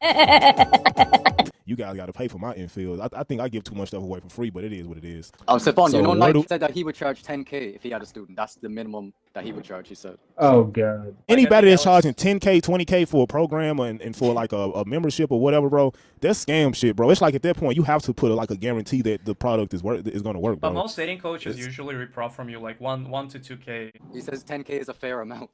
you guys got to pay for my infield. I think I give too much stuff away for free, but it is what it is. Stephon, you know, Knight said that he would charge 10K if he had a student. That's the minimum that he would charge, he said. Oh, God. Anybody that's charging 10K, 20K for a program and for like a membership or whatever, bro, that's scam shit, bro. It's like at that point, you have to put like a guarantee that the product is going to work, bro. But most dating coaches usually reprov from you like 1 to 2K. He says 10K is a fair amount.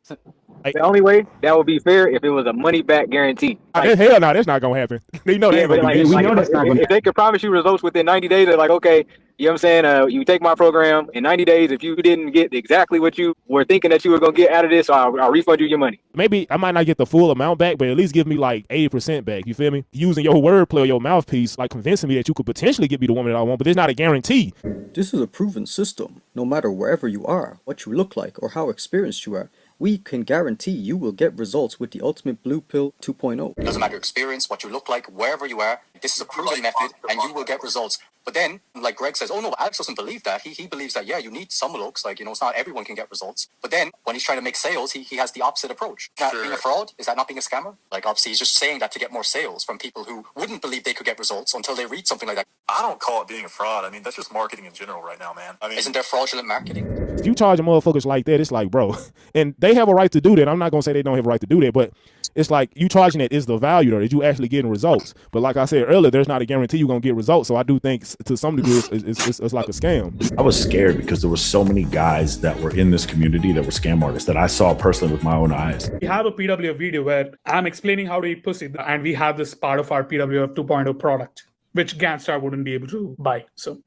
The only way that would be fair if it was a money back guarantee. Hell no, that's not going to happen. You know that. We know that's not going to happen. If they could promise you results within 90 days, they're like, okay, you know what I'm saying? You take my program in 90 days. If you didn't get exactly what you were thinking that you were going to get out of this, I'll refund you your money. Maybe I might not get the full amount back, but at least give me like 80% back. You feel me? Using your wordplay or your mouthpiece, like convincing me that you could potentially get me the woman that I want, but there's not a guarantee. This is a proven system. No matter wherever you are, what you look like, or how experienced you are, we can guarantee you will get results with the Ultimate Blue Pill 2.0. It doesn't matter your experience, what you look like, wherever you are. This is a proven method, and you will get results. But then, like Greg says, oh no, Alex doesn't believe that. He believes that, yeah, you need some looks. Like, you know, it's not everyone can get results. But then, when he's trying to make sales, he has the opposite approach. Is that being a fraud? Is that not being a scammer? Like, obviously, he's just saying that to get more sales from people who wouldn't believe they could get results until they read something like that. I don't call it being a fraud. I mean, that's just marketing in general right now, man. I mean, isn't there fraudulent marketing? If you charge motherfuckers like that, it's like, bro, and they have a right to do that. I'm not going to say they don't have a right to do that, but it's like you charging it is the value there. Is you actually getting results? But like I said earlier, there's not a guarantee you're going to get results. So I do think to some degree it's like a scam. I was scared because there were so many guys that were in this community that were scam artists that I saw personally with my own eyes. We have a PWF video where I'm explaining how to eat pussy, and we have this part of our PWF 2.0 product, which Gangstar wouldn't be able to buy. So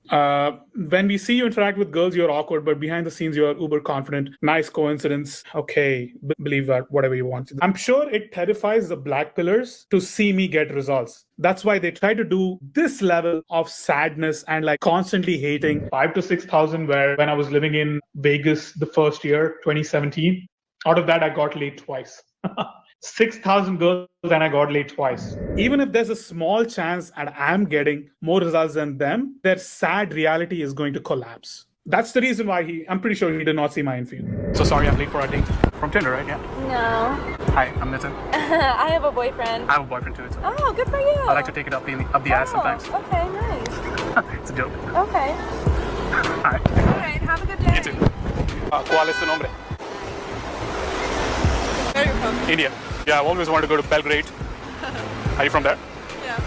when we see you interact with girls, you're awkward, but behind the scenes, you're uber confident. Nice coincidence. Okay, believe that, whatever you want. I'm sure it terrifies the black pillars to see me get results. That's why they try to do this level of sadness and like constantly hating. 5,000 to 6,000 where when I was living in Vegas the first year, 2017, out of that, I got laid twice. 6,000 girls and I got laid twice. Even if there's a small chance and I'm getting more results than them, their sad reality is going to collapse. That's the reason why I'm pretty sure he did not see my Infield. So sorry I'm late for our date. From Tinder, right? Yeah. No. Hi, I'm Nitin. I have a boyfriend. I have a boyfriend too. Oh, good for you. I like to take it up the ass sometimes. Okay, nice. It's a joke. Okay. Alright. Alright, have a good day. You too. ¿Cuál es tu nombre? Where are you from? India. Yeah, I've always wanted to go to Belgrade. Are you from there? Yeah.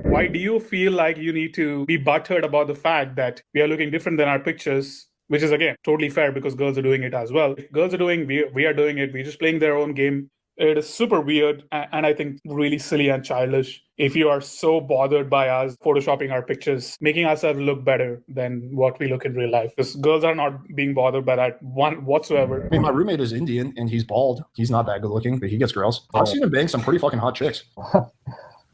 Why do you feel like you need to be butthurt about the fact that we are looking different than our pictures? Which is, again, totally fair because girls are doing it as well. If girls are doing, we are doing it. We're just playing their own game. It is super weird and I think really silly and childish if you are so bothered by us photoshopping our pictures, making ourselves look better than what we look in real life. Because girls are not being bothered by that one whatsoever. I mean, my roommate is Indian and he's bald. He's not that good looking, but he gets girls. I've seen him bang some pretty fucking hot chicks.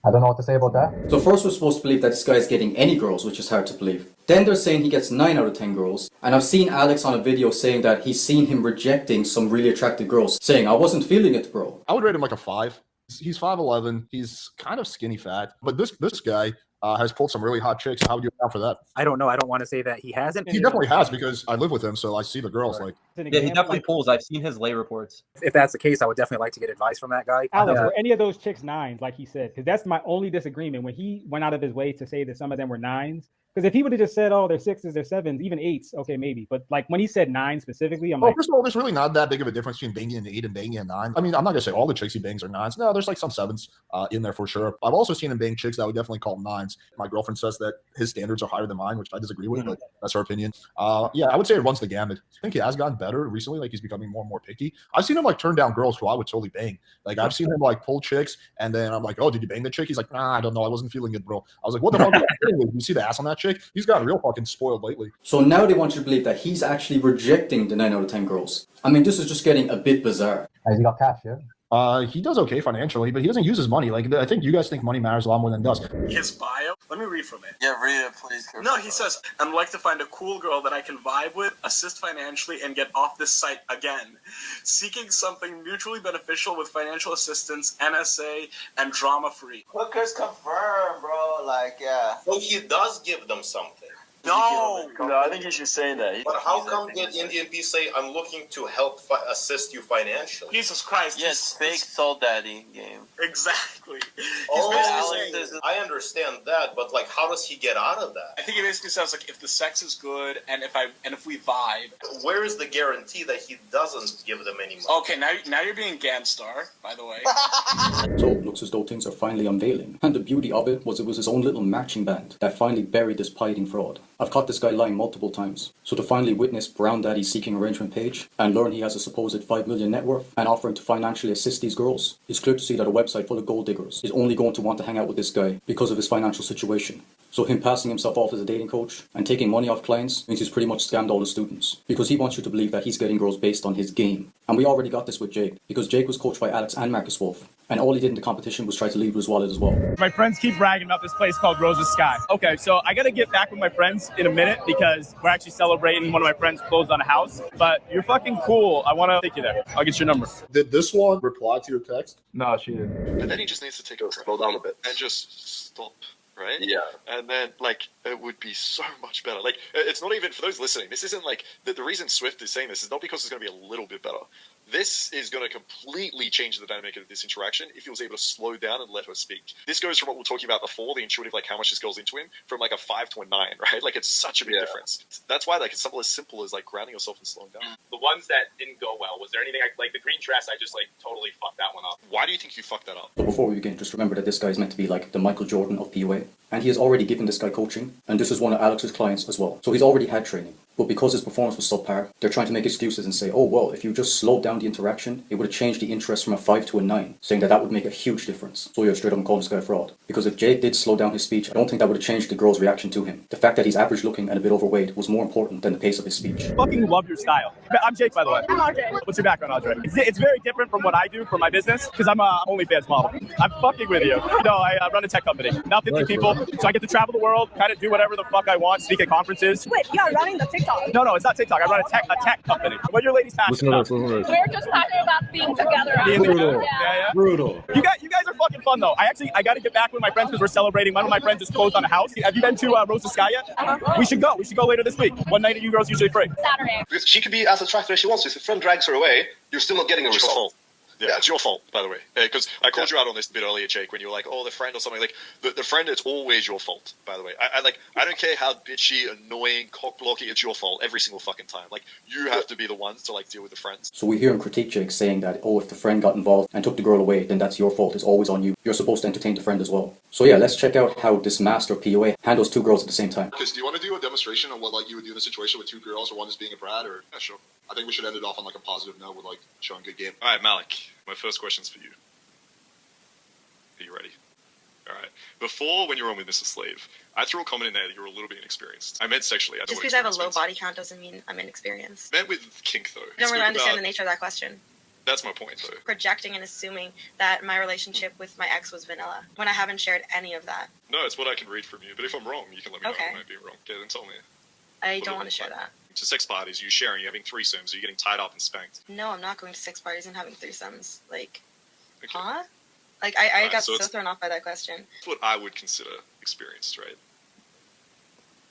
I don't know what to say about that. So first we're supposed to believe that this guy is getting any girls, which is hard to believe. Then they're saying he gets 9 out of 10 girls. And I've seen Alex on a video saying that he's seen him rejecting some really attractive girls, saying, I wasn't feeling it, bro. I would rate him like a 5. He's 5'11". He's kind of skinny fat, but this guy has pulled some really hot chicks. How would you account for that? I don't know. I don't want to say that he hasn't. He definitely has because I live with him, so I see the girls. Like, yeah, he definitely pulls. I've seen his lay reports. If that's the case, I would definitely like to get advice from that guy. Alex, were any of those chicks 9s, like he said? Because that's my only disagreement. When he went out of his way to say that some of them were 9s, because if he would have just said, oh, they're 6s, they're 7s, even 8s, okay, maybe. But like when he said 9 specifically, I'm like, first of all, there's really not that big of a difference between banging an 8 and banging a 9. I mean, I'm not gonna say all the chicks he bangs are 9s. No, there's like some 7s in there for sure. I've also seen him bang chicks that I would definitely call 9s. My girlfriend says that his standards are higher than mine, which I disagree with, but that's her opinion. Yeah, I would say it runs the gamut. I think he has gotten better recently. Like he's becoming more and more picky. I've seen him like turn down girls who I would totally bang. Like I've seen him like pull chicks, and then I'm like, oh, did you bang the chick? He's like, nah, I don't know. I wasn't feeling it, bro. I was like, what the fuck? You see the ass on that chick? He's gotten real fucking spoiled lately. So now they want you to believe that he's actually rejecting the 9 out of 10 girls. I mean, this is just getting a bit bizarre. Has he got cash, yeah? He does okay financially, but he doesn't use his money. Like I think you guys think money matters a lot more than it does. His bio. Let me read from it. Yeah, read it, please. No, he says, I'd like to find a cool girl that I can vibe with, assist financially, and get off this site again. Seeking something mutually beneficial with financial assistance, NSA, and drama-free. Hookers confirmed, bro. Like, yeah. So he does give them something. No, I think he's just saying that. But how come did Indian B say, I'm looking to help assist you financially? Jesus Christ. Yes, fake soul daddy game. Exactly. I understand that, but like, how does he get out of that? I think he basically says, like, if the sex is good and if we vibe. Where is the guarantee that he doesn't give them any money? Okay, now you're being Ganstar, by the way. So it looks as though things are finally unveiling. And the beauty of it was his own little marching band that finally buried this pie-eating fraud. I've caught this guy lying multiple times. So to finally witness Brown Daddy's seeking arrangement page and learn he has a supposed 5 million net worth and offering to financially assist these girls, it's clear to see that a website full of gold diggers is only going to want to hang out with this guy because of his financial situation. So him passing himself off as a dating coach and taking money off clients means he's pretty much scammed all the students because he wants you to believe that he's getting girls based on his game. And we already got this with Jake because Jake was coached by Alex and Marcus Wolf. And all he did in the competition was try to leave with his wallet as well. My friends keep bragging about this place called Rose's Sky. Okay, so I gotta get back with my friends in a minute because we're actually celebrating one of my friends closed on a house. But you're fucking cool. I wanna take you there. I'll get your number. Did this one reply to your text? No, she didn't. And then he just needs to take a slow down a bit and just stop. Right? Yeah. And then, like, it would be so much better. Like, it's not even, for those listening, this isn't like, the reason Swift is saying this is not because it's going to be a little bit better. This is going to completely change the dynamic of this interaction if he was able to slow down and let her speak. This goes from what we were talking about before, the intuitive, like, how much this goes into him, from, like, a 5 to a 9, right? Like, it's such a big difference. That's why, like, it's something as simple as, like, grounding yourself and slowing down. The ones that didn't go well, was there anything, like, the green dress, I just, like, totally fucked that one up. Why do you think you fucked that up? So before we begin, just remember that this guy is meant to be like the Michael Jordan of PUA. And he has already given this guy coaching, and this is one of Alex's clients as well. So he's already had training. But because his performance was subpar, they're trying to make excuses and say, oh, well, if you just slowed down the interaction, it would have changed the interest from a 5 to a 9, saying that would make a huge difference. So you're straight up calling this guy a fraud. Because if Jake did slow down his speech, I don't think that would have changed the girl's reaction to him. The fact that he's average looking and a bit overweight was more important than the pace of his speech. Fucking love your style. I'm Jake, by the way. I'm Audrey. What's your background, Audrey? It's very different from what I do for my business because I'm a OnlyFans model. I'm fucking with you. You know, I run a tech company. Now 50 people, so I get to travel the world, kind of do whatever the fuck I want, speak at conferences. Wait, you're running the TikTok? No, it's not TikTok. I run a tech company. What are your ladies passionate about? We're just talking about being together. Brutal. Yeah. Brutal. You guys are fucking fun though. I got to get back with my friends because we're celebrating. One of my friends just closed on a house. Have you been to Rose's Sky yet? We should go. We should go later this week. What night are you girls usually free? Saturday. Because she could be as attractive as she wants to. If a friend drags her away, you're still not getting a result. Yeah, it's your fault, by the way. Because I called you out on this a bit earlier, Jake, when you were like, "Oh, the friend" or something. Like the friend, it's always your fault. By the way, I don't care how bitchy, annoying, cock-blocking. It's your fault every single fucking time. Like you have to be the ones to like deal with the friends. So we hear him critique Jake saying that, oh, if the friend got involved and took the girl away, then that's your fault. It's always on you. You're supposed to entertain the friend as well. So yeah, let's check out how this master POA handles two girls at the same time. Because do you want to do a demonstration on what like you would do in a situation with two girls, or one is being a brat, or Yeah, sure. I think we should end it off on like a positive note with like showing good game. All right, Malik. My first question's for you. Are you ready? All right. Before, when you were on with Mr. Slave, I threw a comment in there that you were a little bit inexperienced. I meant sexually. I Just because I have a low body count doesn't mean I'm inexperienced. Meant with kink, though. I don't really understand the nature of that question. That's my point, though. Projecting and assuming that my relationship with my ex was vanilla when I haven't shared any of that. No, it's what I can read from you. But if I'm wrong, you can let me know. I might be wrong. Okay, then tell me. I don't want to share that. To sex parties, you sharing, you're having threesomes, you're getting tied up and spanked. No, I'm not going to sex parties and having threesomes. Like, huh? Like, I got so thrown off by that question. That's what I would consider experienced, right?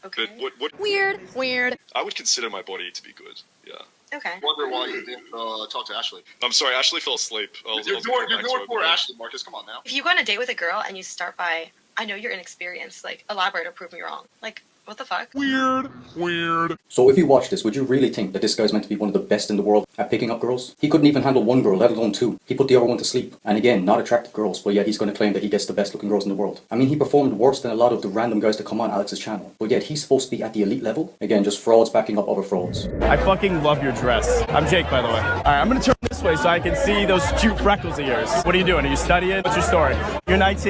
Okay. But what Weird. I would consider my body to be good, yeah. Okay. Wonder why you didn't talk to Ashley. I'm sorry, Ashley fell asleep. You're doing poor Ashley, Marcus. Come on now. If you go on a date with a girl and you start by, I know you're inexperienced, like, elaborate or prove me wrong. Like, what the fuck? Weird. So if you watch this, would you really think that this guy's meant to be one of the best in the world at picking up girls? He couldn't even handle one girl, let alone two. He put the other one to sleep. And again, not attractive girls, but yet he's going to claim that he gets the best looking girls in the world. I mean, he performed worse than a lot of the random guys that come on Alex's channel. But yet he's supposed to be at the elite level? Again, just frauds backing up other frauds. I fucking love your dress. I'm Jake, by the way. All right, I'm gonna turn this way so I can see those cute freckles of yours. What are you doing? Are you studying? What's your story? You're in IT?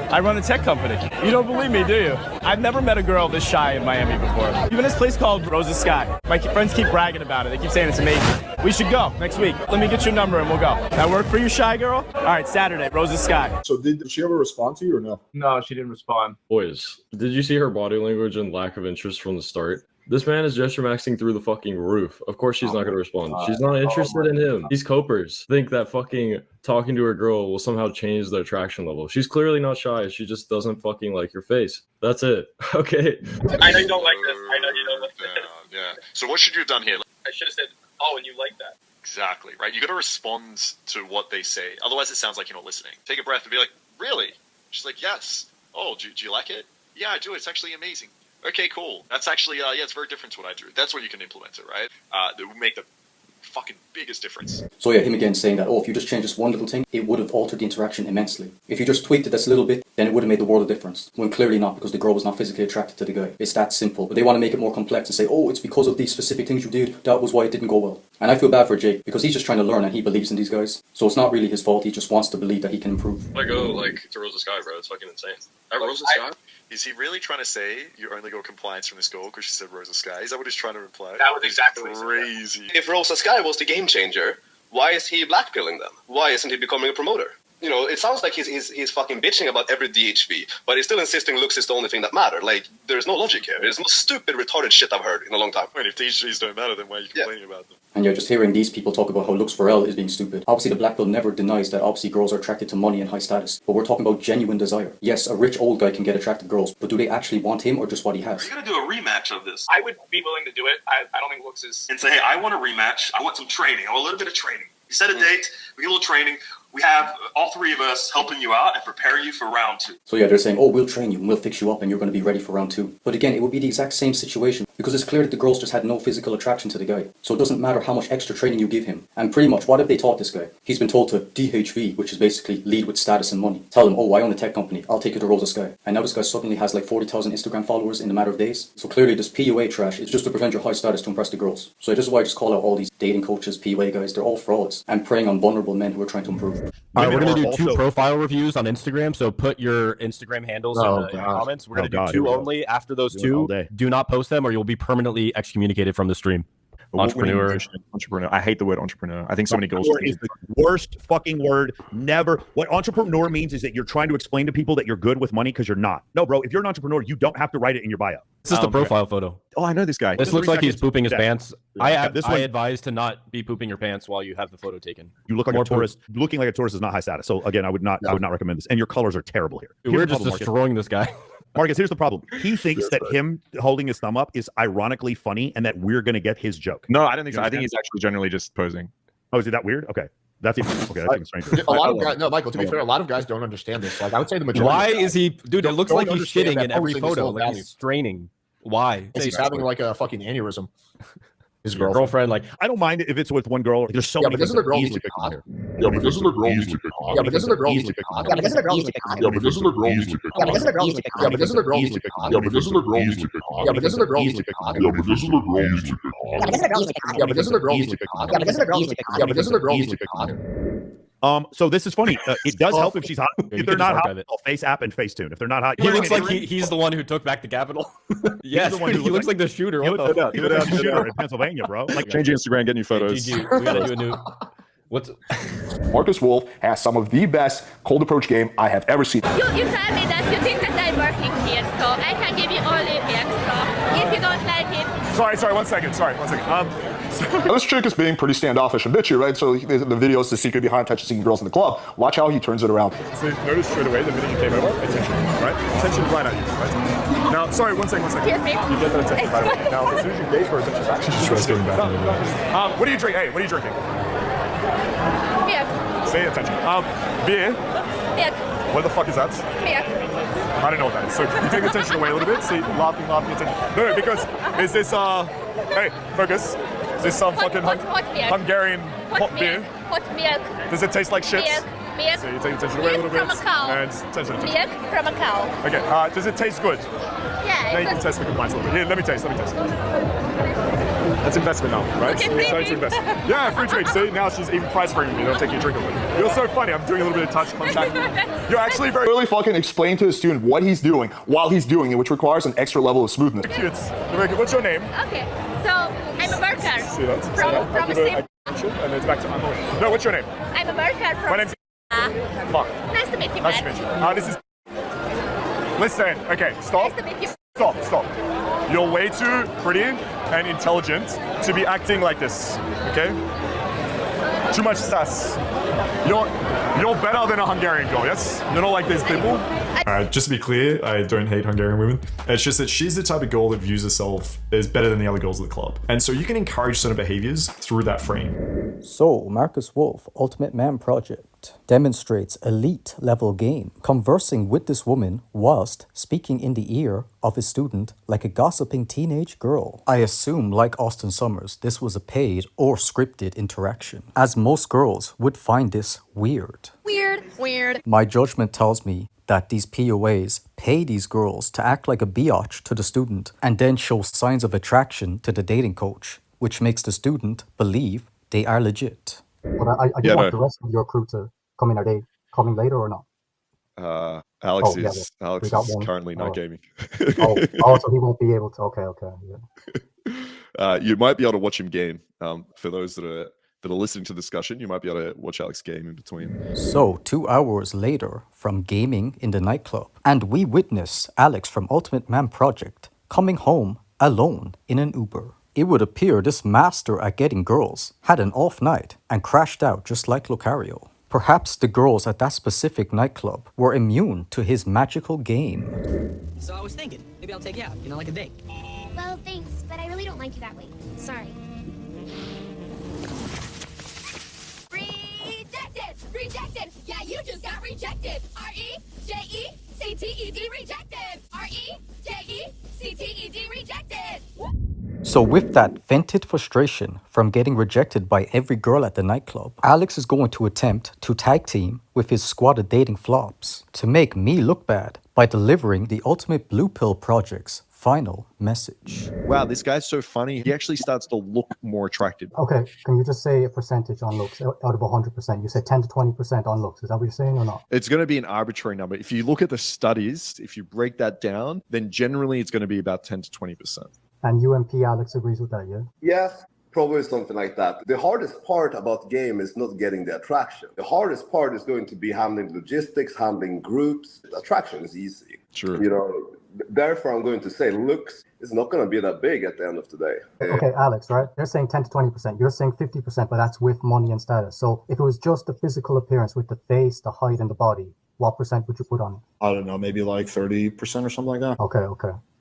I run a tech company. You don't believe me, do you? I've never met a girl this shy in Miami before. Even this place called Rosa Sky. My friends keep bragging about it. They keep saying it's amazing. We should go next week. Let me get your number and we'll go. That work for you, shy girl? All right, Saturday, Rosa Sky. So did she ever respond to you or no? No, she didn't respond. Boys, did you see her body language and lack of interest from the start? This man is gesture maxing through the fucking roof. Of course she's not going to respond. She's not interested in him. These copers think that fucking talking to a girl will somehow change the attraction level. She's clearly not shy. She just doesn't fucking like your face. That's it. Okay. I know you don't like this. I know you don't like this. Yeah. So what should you have done here? I should have said, oh, and you like that. Exactly, right? You got to respond to what they say. Otherwise, it sounds like you're not listening. Take a breath and be like, really? She's like, yes. Oh, do you like it? Yeah, I do. It's actually amazing. Okay, cool. That's actually, yeah, it's very different to what I do. That's where you can implement it, right? That would make the fucking biggest difference. So yeah, him again saying that, oh, if you just change this one little thing, it would have altered the interaction immensely. If you just tweaked it this little bit, then it would have made the world of difference. When clearly not, because the girl was not physically attracted to the guy. It's that simple. But they want to make it more complex and say, oh, it's because of these specific things you did, that was why it didn't go well. And I feel bad for Jake, because he's just trying to learn and he believes in these guys. So it's not really his fault, he just wants to believe that he can improve. I go, like, to Rosa Sky, bro. It's fucking insane. At Rosa Sky? Is he really trying to say you only got compliance from this girl because she said Rosa Sky? Is that what he's trying to imply? That was exactly crazy. If Rosa Sky was the game changer, why is he blackpilling them? Why isn't he becoming a promoter? You know, it sounds like he's fucking bitching about every DHB, but he's still insisting looks is the only thing that matter. Like, there's no logic here. There's no stupid, retarded shit I've heard in a long time. Wait, if DHBs don't matter, then why are you complaining about them? And yeah, just hearing these people talk about how looks for L is being stupid. Obviously, the black pill never denies that obviously girls are attracted to money and high status. But we're talking about genuine desire. Yes, a rich old guy can get attracted girls, but do they actually want him or just what he has? We're gonna do a rematch of this. I would be willing to do it. I don't think looks is... And say, hey, I want a rematch. I want some training. I want a little bit of training. We set a date. We get a little training. We have all three of us helping you out and preparing you for round 2. So yeah, they're saying, oh, we'll train you and we'll fix you up and you're going to be ready for round 2. But again, it would be the exact same situation because it's clear that the girls just had no physical attraction to the guy. So it doesn't matter how much extra training you give him. And pretty much, what have they taught this guy? He's been told to DHV, which is basically lead with status and money. Tell him, oh, I own a tech company. I'll take you to Rosa Sky. And now this guy suddenly has like 40,000 Instagram followers in a matter of days. So clearly this PUA trash is just to prevent your high status to impress the girls. So this is why I just call out all these dating coaches, PUA guys. They're all frauds and preying on vulnerable men who are trying to improve. All right, we're going to do 2 profile reviews on Instagram, so put your Instagram handles in the comments. We're going to do 2 only. After those 2, do not post them or you'll be permanently excommunicated from the stream. Entrepreneur. I hate the word entrepreneur. I think so many girls is the worst fucking word. Never. What entrepreneur means is that you're trying to explain to people that you're good with money because you're not. No, bro. If you're an entrepreneur, you don't have to write it in your bio. This is the profile photo. Oh, I know this guy. This looks like he's pooping his pants. I advise to not be pooping your pants while you have the photo taken. You look like a tourist. Looking like a tourist is not high status. So again, I would not recommend this. And your colors are terrible here. We're just destroying this guy. Marcus, here's the problem. He thinks that him holding his thumb up is ironically funny and that we're going to get his joke. No, I don't think so. I think he's actually generally just posing. Oh, is it that weird? Okay. That's even okay. That's even stranger. A lot of guys, no, Michael. To be fair, a lot of guys don't understand this. Like I would say the majority. Why is he, dude? It looks like he's understand shitting that in every posing is photo. so Like valuable. he's straining. Why? He's having like a fucking aneurysm. His Your girlfriend, like, I don't mind if it's with one girl. There's so many but things doesn't the that girl easily need to pick on here. Yeah, but doesn't the girl need to pick on? Yeah, but doesn't the girl need to pick on? Yeah, but doesn't the girl need to pick on? Yeah, but doesn't the girl need to pick on? Yeah, but doesn't the girl need to pick on? Yeah, but doesn't the girl need to pick on? Yeah, but doesn't the girl need to pick on? Yeah, but doesn't the girl need to pick on? Yeah, but doesn't the girl need to pick on? Yeah, but doesn't the girl need to pick on? Yeah, but doesn't the girl need to pick on? Yeah, but doesn't the girl need to pick on? Yeah, but doesn't the girl need to pick on? So this is funny. It does help if she's hot. If they're not hot, I'll face app and Facetune. If they're not hot, he looks like he's the one who took back the Capitol. Yes, the one who he looks like the shooter. What the he looks like the shooter in Pennsylvania, bro. Like change your Instagram, get new photos. GG. We gotta do a new. What's Marcus Wolf has some of the best cold approach game I have ever seen. You tell me that you think that I'm working here, so I can give you all the extra. If you don't like it. Sorry, 1 second. Now, this chick is being pretty standoffish and bitchy, right? So the video is the secret behind touching girls in the club. Watch how he turns it around. So notice straight away the minute you came over, attention, right? Attention right at you, right? Now, sorry, 1 second. Excuse me. You get that attention right away. Now, as soon as you gaze for attention back, she's just going back. What are you drinking? Hey, what are you drinking? Beer. Say attention. Beer. Beer. What the fuck is that? Beer. I don't know what that is. So you take attention away a little bit. See, laughing, attention. No, because is this hey, focus. Is this some fucking Hungarian hot beer? Hot milk. Does it taste like shit? Milk. So you take attention away a little bit. From a cow. And attention. Milk from a cow. Okay. Does it taste good? Yeah. Now you can test the compliance a little bit. Here, let me taste. That's investment now, right? Okay, You're starting to invest. Yeah, free drink. See, now she's even price framing me. Don't take your drink away. You're so funny. I'm doing a little bit of touch contact. You're actually very Really fucking explain to the student what he's doing while he's doing it, which requires an extra level of smoothness. cute. What's your name? Okay. So I'm a worker. See that? From a same. And it's back to No, what's your name? I'm a worker from. My name's Mark. Nice to meet you, Nice to man. meet you. This is. Listen. Okay. Stop. Nice to meet you. Stop. You're way too pretty and intelligent to be acting like this. Okay? Too much sass. You're better than a Hungarian girl, yes? You're not like these people. Just to be clear, I don't hate Hungarian women. It's just that she's the type of girl that views herself as better than the other girls at the club. And so you can encourage certain behaviors through that frame. So, Marcus Wolf, Ultimate Man Project, demonstrates elite level game, conversing with this woman whilst speaking in the ear of his student like a gossiping teenage girl. I assume, like Austin Summers, this was a paid or scripted interaction, as most girls would find this weird. Weird. My judgment tells me that these POAs pay these girls to act like a biatch to the student and then show signs of attraction to the dating coach, which makes the student believe they are legit. But I do want the rest of your crew to come in. Are they coming later or not? Alex is currently not gaming. So he won't be able to. Okay, yeah. You might be able to watch him game. For those that are listening to the discussion, you might be able to watch Alex game in between. So 2 hours later from gaming in the nightclub, and we witness Alex from Ultimate Man Project coming home alone in an Uber. It would appear this master at getting girls had an off night and crashed out just like Lucario. Perhaps the girls at that specific nightclub were immune to his magical game. So I was thinking, maybe I'll take you out, like a date. Well, thanks, but I really don't like you that way. Sorry. Rejected! Yeah, you just got rejected! R-E-J-E-C-T-E-D rejected! R-E-J-E-C-T-E-D rejected! So with that vented frustration from getting rejected by every girl at the nightclub, Alex is going to attempt to tag team with his squad of dating flops to make me look bad by delivering the Ultimate Blue Pill Project's final message. Wow, this guy's so funny. He actually starts to look more attractive. Okay, can you just say a percentage on looks out of 100%? You said 10 to 20% on looks. Is that what you're saying or not? It's going to be an arbitrary number. If you look at the studies, if you break that down, then generally it's going to be about 10 to 20%. And UMP Alex agrees with that, yeah? Yes, probably something like that. The hardest part about the game is not getting the attraction. The hardest part is going to be handling logistics, handling groups. Attraction is easy. True. Therefore, I'm going to say looks is not going to be that big at the end of the day. Okay, Alex, right? They're saying 10 to 20%. You're saying 50%, but that's with money and status. So if it was just the physical appearance with the face, the height, and the body, what percent would you put on it? I don't know, maybe like 30% or something like that. Okay.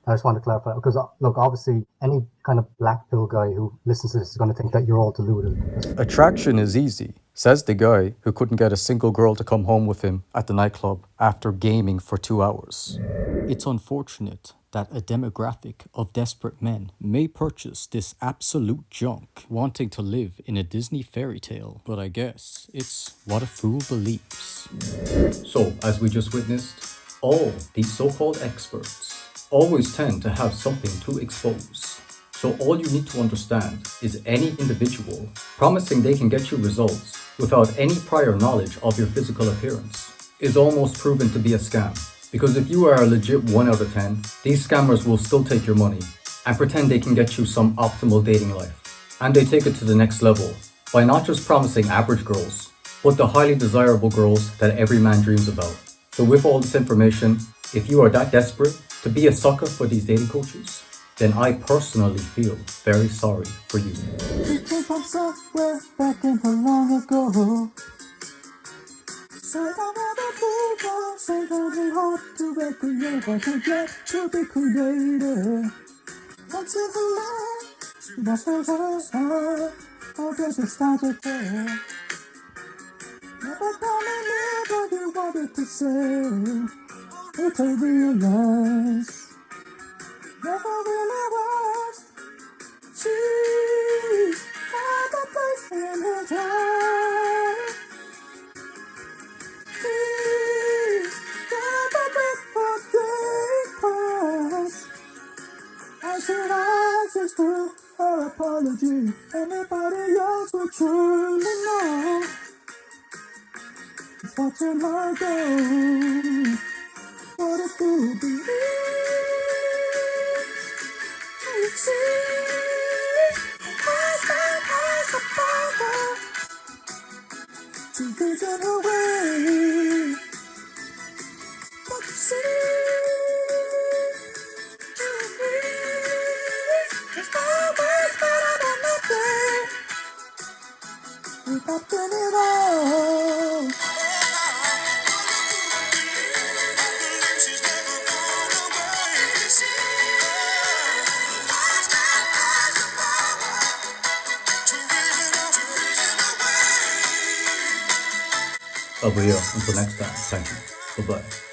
I just wanted to clarify because, look, obviously, any kind of black pill guy who listens to this is going to think that you're all deluded. Attraction is easy. Says the guy who couldn't get a single girl to come home with him at the nightclub after gaming for 2 hours. It's unfortunate that a demographic of desperate men may purchase this absolute junk, wanting to live in a Disney fairy tale, but I guess it's what a fool believes. So, as we just witnessed, all these so-called experts always tend to have something to expose. So all you need to understand is any individual promising they can get you results without any prior knowledge of your physical appearance is almost proven to be a scam. Because if you are a legit 1 out of 10, these scammers will still take your money and pretend they can get you some optimal dating life. And they take it to the next level by not just promising average girls, but the highly desirable girls that every man dreams about. So with all this information, if you are that desperate to be a sucker for these dating coaches, then I personally feel very sorry for you. It came from somewhere back in the long ago. So another people say that it's hard to recreate what you get to be created. Once in the life, she was the first heart. I guess it started there. Never coming near what you wanted to say. It to realize. Never really was. She had a place in her time. She never did what they caused. I should ask for her apology. Anybody else would truly know. It's watching her go. What a fool be. See, has the power to vision away. But you see, to me, it's always better than nothing. We've got it all. But yeah, until next time, thank you. Bye-bye.